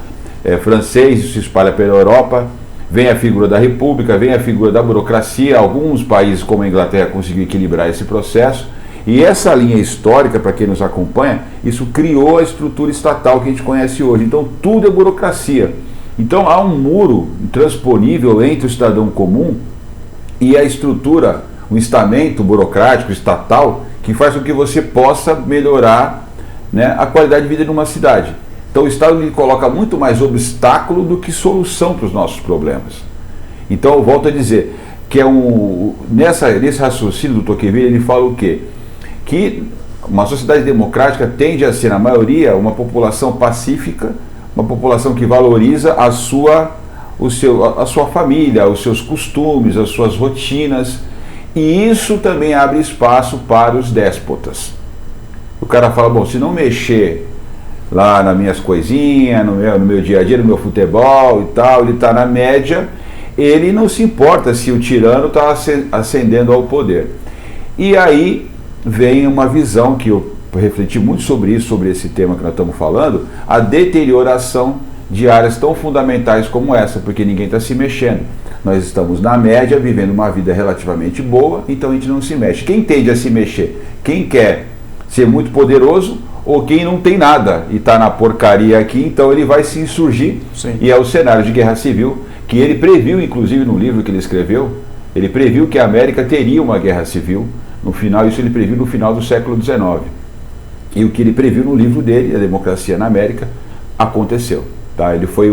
francês, isso se espalha pela Europa, vem a figura da república, vem a figura da burocracia. Alguns países como a Inglaterra conseguiram equilibrar esse processo, e essa linha histórica, para quem nos acompanha, isso criou a estrutura estatal que a gente conhece hoje. Então tudo é burocracia. Então há um muro intransponível entre o cidadão comum e a estrutura, o estamento burocrático, estatal, que faz com que você possa melhorar, né, a qualidade de vida de uma cidade. Então o Estado lhe coloca muito mais obstáculo do que solução para os nossos problemas. Então eu volto a dizer que nesse raciocínio do Tocqueville ele fala o quê? Que uma sociedade democrática tende a ser, na maioria, uma população pacífica, uma população que valoriza a sua família, os seus costumes, as suas rotinas, e isso também abre espaço para os déspotas. O cara fala, bom, se não mexer lá nas minhas coisinhas, no meu dia a dia, no meu futebol e tal, ele está na média, ele não se importa se o tirano está ascendendo ao poder. E aí vem uma visão que eu refleti muito sobre isso, sobre esse tema que nós estamos falando, a deterioração de áreas tão fundamentais como essa, porque ninguém está se mexendo. Nós estamos na média, vivendo uma vida relativamente boa, então a gente não se mexe. Quem tende a se mexer? Quem quer ser muito poderoso, ou quem não tem nada e está na porcaria aqui, então ele vai se insurgir. Sim. E é o cenário de guerra civil, que ele previu, inclusive no livro que ele escreveu, ele previu que a América teria uma guerra civil, no final, isso ele previu no final do século XIX. E o que ele previu no livro dele, A Democracia na América, aconteceu. Tá? Ele foi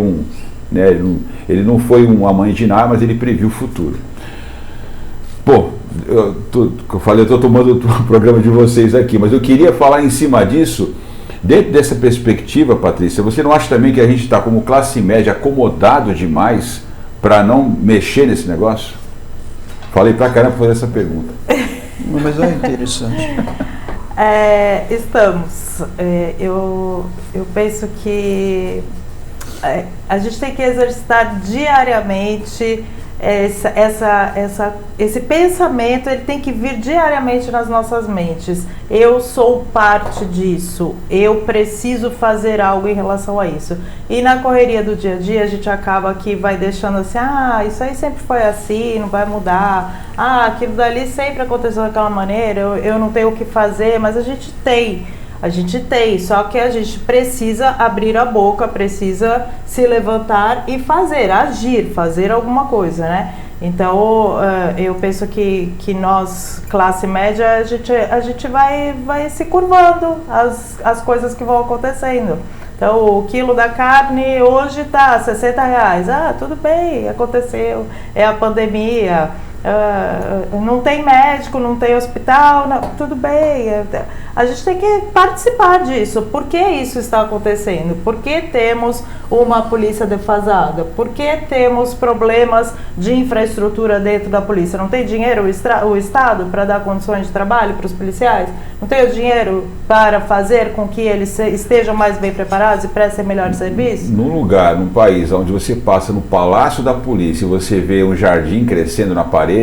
ele não foi uma mãe de nada, mas ele previu o futuro. Bom, eu estou tomando o programa de vocês aqui, mas eu queria falar em cima disso, dentro dessa perspectiva, Patrícia. Você não acha também que a gente está como classe média acomodado demais para não mexer nesse negócio? Falei pra caramba fazer essa pergunta. Mas é interessante. Estamos. Eu penso que a gente tem que exercitar diariamente esse pensamento, ele tem que vir diariamente nas nossas mentes. Eu sou parte disso, eu preciso fazer algo em relação a isso. E na correria do dia a dia a gente acaba que vai deixando assim, isso aí sempre foi assim, não vai mudar, aquilo dali sempre aconteceu daquela maneira, eu não tenho o que fazer, mas a gente tem, só que a gente precisa abrir a boca, precisa se levantar e agir, fazer alguma coisa, né? Então, eu penso que nós, classe média, a gente vai se curvando as coisas que vão acontecendo. Então, o quilo da carne hoje está R$60. Tudo bem, aconteceu, é a pandemia. Não tem médico, não tem hospital, tudo bem. A gente tem que participar disso. Por que isso está acontecendo? Por que temos uma polícia defasada? Por que temos problemas de infraestrutura dentro da polícia? Não tem dinheiro o Estado para dar condições de trabalho para os policiais? Não tem o dinheiro para fazer com que eles estejam mais bem preparados e prestem melhor serviço? Num país onde você passa no Palácio da Polícia e você vê um jardim crescendo na parede,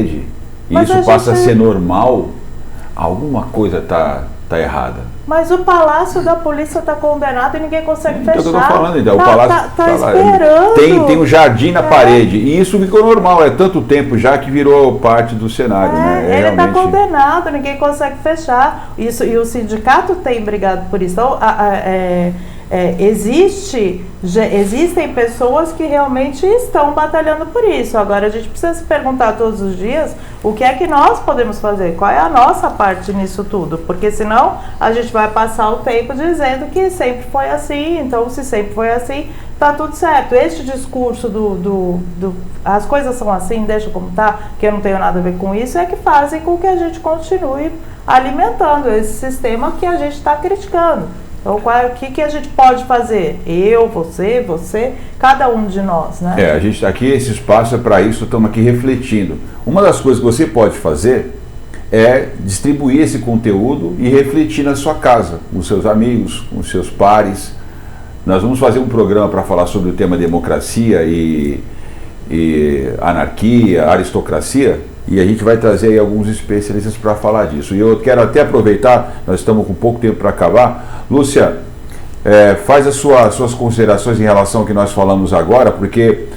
e isso passa a ser normal, alguma coisa está errada. Mas o Palácio da Polícia está condenado e ninguém consegue fechar. Então, eu estou falando, então, o Palácio tá esperando. Tem um jardim na parede, e isso ficou normal, é tanto tempo já que virou parte do cenário. Né? Ele está condenado, ninguém consegue fechar. Isso, e o sindicato tem brigado por isso. Então, existem pessoas que realmente estão batalhando por isso. Agora a gente precisa se perguntar todos os dias o que é que nós podemos fazer, qual é a nossa parte nisso tudo, porque senão a gente vai passar o tempo dizendo que sempre foi assim, então se sempre foi assim, tá tudo certo. Este discurso as coisas são assim, deixa como tá, que eu não tenho nada a ver com isso, é que fazem com que a gente continue alimentando esse sistema que a gente está criticando. Então, o que a gente pode fazer? Eu, você, cada um de nós, né? A gente aqui, esse espaço é para isso, estamos aqui refletindo. Uma das coisas que você pode fazer é distribuir esse conteúdo e refletir na sua casa, com seus amigos, com seus pares. Nós vamos fazer um programa para falar sobre o tema democracia e anarquia, aristocracia, e a gente vai trazer aí alguns especialistas para falar disso. E eu quero até aproveitar, nós estamos com pouco tempo para acabar. Lúcia, faz as suas considerações em relação ao que nós falamos agora, porque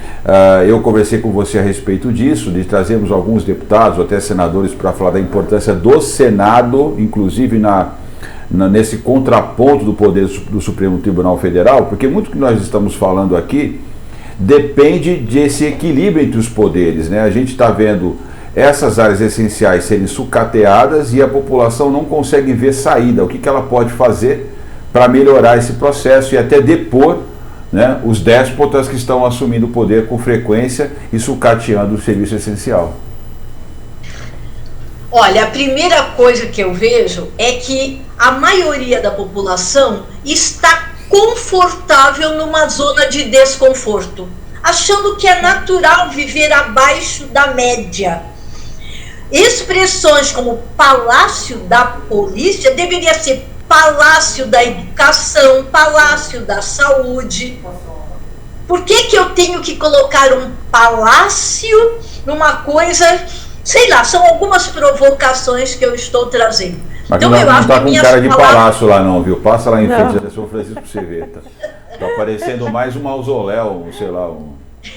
eu conversei com você a respeito disso, de trazermos alguns deputados, até senadores, para falar da importância do Senado, inclusive nesse contraponto do poder do Supremo Tribunal Federal, porque muito que nós estamos falando aqui depende desse equilíbrio entre os poderes, né? A gente está vendo essas áreas essenciais serem sucateadas e a população não consegue ver saída. O que ela pode fazer para melhorar esse processo e até depor, né, os déspotas que estão assumindo o poder com frequência e sucateando o serviço essencial? Olha, a primeira coisa que eu vejo é que a maioria da população está confortável numa zona de desconforto, achando que é natural viver abaixo da média. Expressões como Palácio da Polícia deveria ser Palácio da Educação, Palácio da Saúde. Por que eu tenho que colocar um palácio numa coisa, sei lá, são algumas provocações que eu estou trazendo. Mas então, não está com cara de palácio lá não, viu? Passa lá em frente da São Francisco para você ver. Tá parecendo mais um mausoléu, sei lá.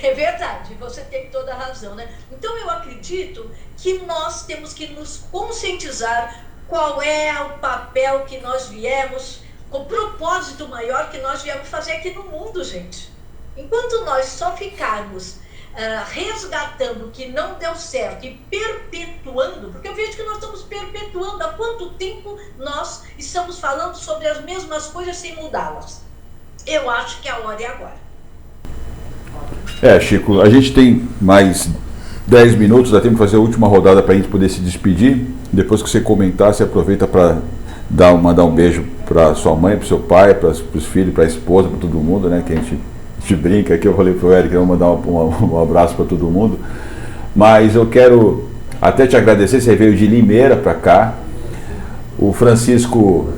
É verdade, você tem toda a razão, né? Então eu acredito que nós temos que nos conscientizar qual é o papel que nós viemos, o propósito maior que nós viemos fazer aqui no mundo, gente. Enquanto nós só ficarmos resgatando o que não deu certo e perpetuando, porque eu vejo que nós estamos perpetuando, há quanto tempo nós estamos falando sobre as mesmas coisas sem mudá-las? Eu acho que a hora é agora. Chico, a gente tem mais 10 minutos, dá tempo de fazer a última rodada para a gente poder se despedir. Depois que você comentar, você aproveita para mandar um beijo para sua mãe, para seu pai, para os filhos, para a esposa, para todo mundo, né? Que a gente brinca aqui, eu falei para o Eric, eu vou mandar um abraço para todo mundo. Mas eu quero até te agradecer, você veio de Limeira para cá. O Francisco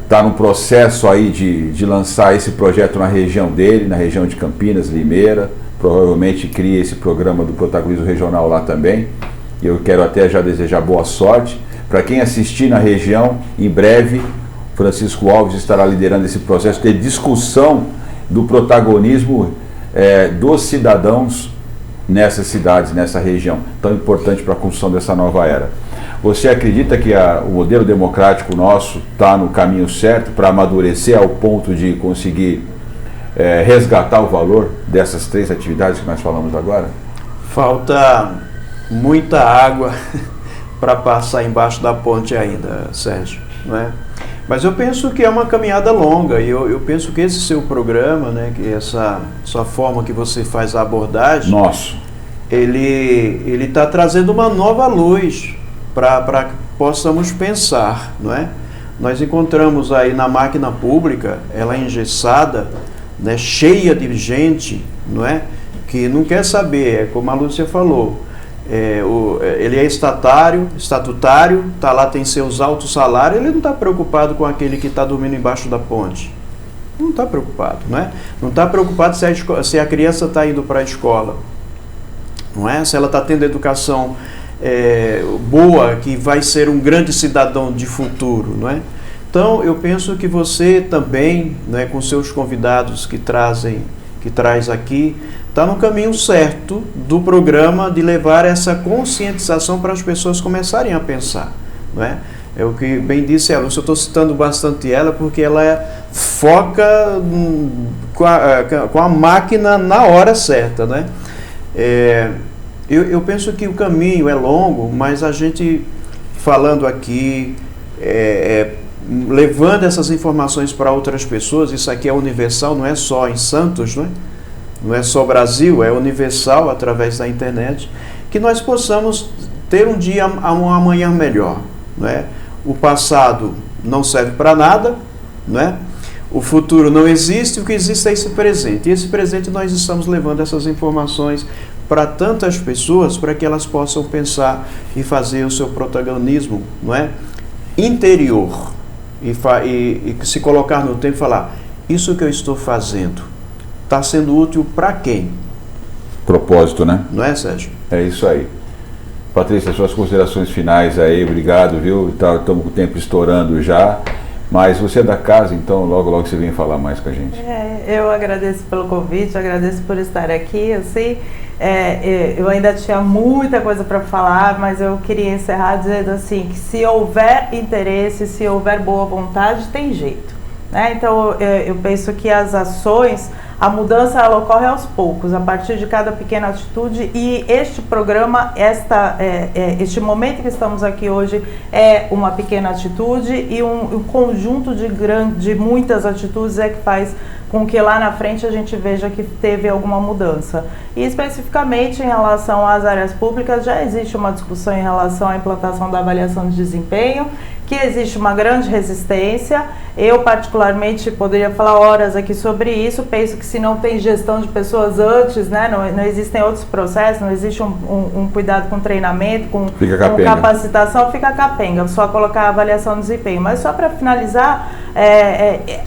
está no processo aí de lançar esse projeto na região dele, na região de Campinas, Limeira. Provavelmente cria esse programa do protagonismo regional lá também. E eu quero até já desejar boa sorte. Para quem assistir na região, em breve, Francisco Alves estará liderando esse processo de discussão do protagonismo dos cidadãos nessas cidades, nessa região, tão importante para a construção dessa nova era. Você acredita que o modelo democrático nosso está no caminho certo para amadurecer ao ponto de conseguir resgatar o valor dessas 3 atividades que nós falamos agora? Falta muita água para passar embaixo da ponte ainda, Sérgio, não é? Mas eu penso que é uma caminhada longa, e eu penso que esse seu programa, né, que essa sua forma que você faz a abordagem, ele está trazendo uma nova luz para que possamos pensar, não é? Nós encontramos aí na máquina pública, ela é engessada, né, cheia de gente, não é? Que não quer saber, como a Lúcia falou, ele é estatutário, está lá, tem seus altos salários, ele não está preocupado com aquele que está dormindo embaixo da ponte. Não está preocupado, não é? Não está preocupado se a criança está indo para a escola, não é? Se ela está tendo educação boa, que vai ser um grande cidadão de futuro, não é? Então, eu penso que você também, né, com seus convidados que traz aqui, está no caminho certo do programa de levar essa conscientização para as pessoas começarem a pensar, não é? É o que bem disse ela. Eu estou citando bastante ela porque ela foca com a máquina na hora certa, né? Eu penso que o caminho é longo, mas a gente falando aqui, levando essas informações para outras pessoas, isso aqui é universal, não é só em Santos, não é? Não é só Brasil, é universal através da internet, que nós possamos ter um dia, um amanhã melhor, não é? O passado não serve para nada, não é? O futuro não existe, o que existe é esse presente. E esse presente nós estamos levando essas informações para tantas pessoas, para que elas possam pensar e fazer o seu protagonismo, não é? Interior. E se colocar no tempo e falar, isso que eu estou fazendo está sendo útil para quem? Propósito, né? Não é, Sérgio? É isso aí. Patrícia, suas considerações finais aí, obrigado, viu? Estamos com o tempo estourando já, mas você é da casa, então logo você vem falar mais com a gente. Eu agradeço pelo convite, agradeço por estar aqui, eu sei, eu ainda tinha muita coisa para falar, mas eu queria encerrar dizendo assim, que se houver interesse, se houver boa vontade, tem jeito, né? Então eu penso que as ações, a mudança ela ocorre aos poucos, a partir de cada pequena atitude, e este programa, este momento que estamos aqui hoje é uma pequena atitude, e um conjunto de muitas atitudes é que faz com que lá na frente a gente veja que teve alguma mudança. E especificamente em relação às áreas públicas, já existe uma discussão em relação à implantação da avaliação de desempenho, que existe uma grande resistência. Eu particularmente poderia falar horas aqui sobre isso, penso que se não tem gestão de pessoas antes, né, não existem outros processos, não existe um cuidado com treinamento, com capacitação, fica capenga, só colocar a avaliação de desempenho. Mas só para finalizar,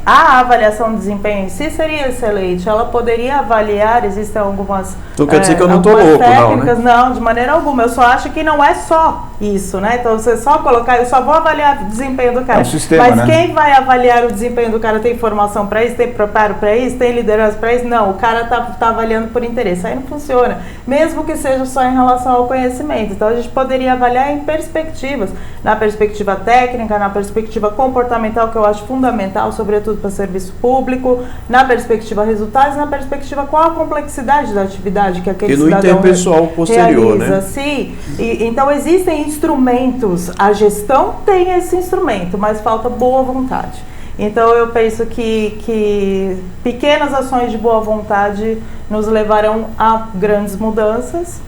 a avaliação de desempenho em si seria excelente, ela poderia avaliar, existem algumas Tu quer dizer que eu não estou louco, técnicas, não, né? Não, de maneira alguma, eu só acho que não é só isso, né? Então você só colocar, eu só vou avaliar o desempenho do cara, é um sistema, mas né? Quem vai avaliar o desempenho do cara tem formação para isso, tem preparo para isso, tem liderança para isso? Não, o cara tá avaliando por interesse, aí não funciona, mesmo que seja só em relação ao conhecimento. Então a gente poderia avaliar em perspectivas, na perspectiva técnica, na perspectiva comportamental, que eu acho fundamental, sobretudo para serviço público, na perspectiva resultados, na perspectiva qual a complexidade da atividade que aquele cidadão realiza. E no interpessoal posterior, né? Sim, então existem instrumentos, a gestão tem esse instrumento, mas falta boa vontade. Então eu penso que pequenas ações de boa vontade nos levarão a grandes mudanças.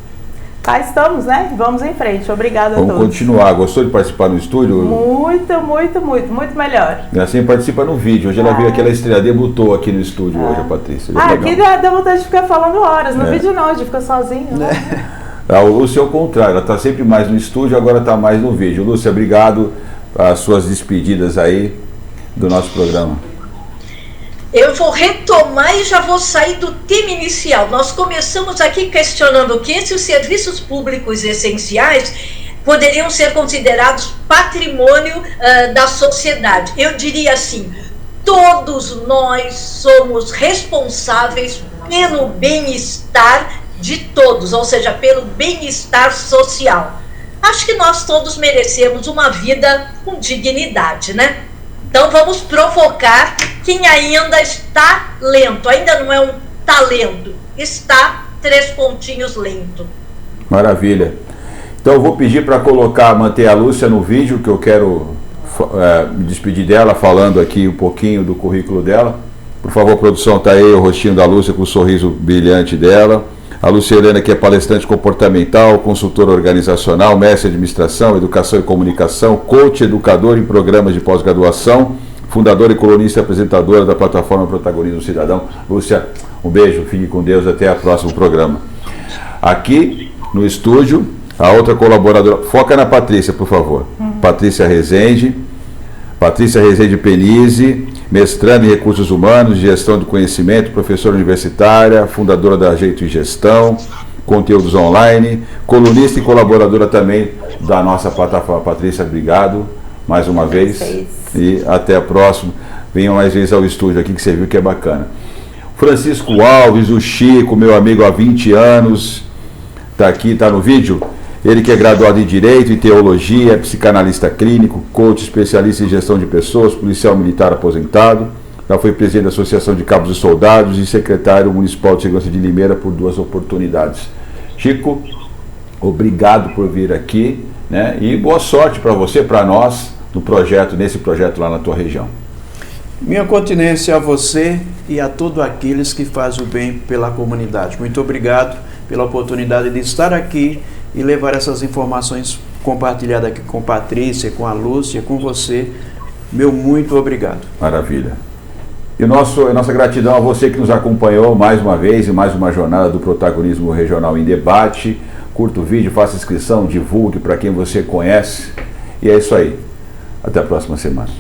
Cá estamos, né? Vamos em frente. Obrigada a todos. Vamos continuar. Gostou de participar no estúdio? Muito melhor. E assim participa no vídeo. Hoje ela veio aqui, ela debutou aqui no estúdio hoje, a Patrícia. Aqui dá vontade de ficar falando horas. No vídeo não, de ficar sozinho. O Lúcia é o contrário, ela está sempre mais no estúdio, agora está mais no vídeo. Lúcia, obrigado. as suas despedidas aí do nosso programa. Eu vou retomar e já vou sair do tema inicial. Nós começamos aqui questionando se os serviços públicos essenciais poderiam ser considerados patrimônio da sociedade. Eu diria assim, todos nós somos responsáveis pelo bem-estar de todos, ou seja, pelo bem-estar social. Acho que nós todos merecemos uma vida com dignidade, né? Então vamos provocar quem ainda está lento, ainda não é um talento, está 3 pontinhos lento. Maravilha. Então eu vou pedir para manter a Lúcia no vídeo, que eu quero me despedir dela, falando aqui um pouquinho do currículo dela. Por favor, produção, está aí o rostinho da Lúcia com o sorriso brilhante dela. A Lúcia Helena, que é palestrante comportamental, consultora organizacional, mestre em administração, educação e comunicação, coach educador em programas de pós-graduação, fundadora e colunista e apresentadora da plataforma Protagonismo Cidadão. Lúcia, um beijo, fique com Deus, até o próximo programa. Aqui no estúdio, a outra colaboradora, foca na Patrícia, por favor. Patrícia Rezende Penise, mestrando em Recursos Humanos, Gestão do Conhecimento, professora universitária, fundadora da Jeito e Gestão, conteúdos online, colunista e colaboradora também da nossa plataforma. Patrícia, obrigado mais uma vez e até a próxima. Venha mais vezes ao estúdio aqui que você viu que é bacana. Francisco Alves, o Chico, meu amigo há 20 anos, está aqui, está no vídeo. Ele que é graduado em Direito e Teologia, psicanalista clínico, coach especialista em gestão de pessoas, policial militar aposentado, já foi presidente da Associação de Cabos e Soldados e secretário municipal de segurança de Limeira por 2 oportunidades. Chico, obrigado por vir aqui, né? E boa sorte para você, para nós, nesse projeto lá na tua região. Minha continência a você e a todos aqueles que fazem o bem pela comunidade. Muito obrigado pela oportunidade de estar aqui e levar essas informações compartilhadas aqui com Patrícia, com a Lúcia, com você. Meu muito obrigado. Maravilha. E nossa gratidão a você que nos acompanhou mais uma vez em mais uma jornada do Protagonismo Regional em Debate. Curta o vídeo, faça inscrição, divulgue para quem você conhece. E é isso aí. Até a próxima semana.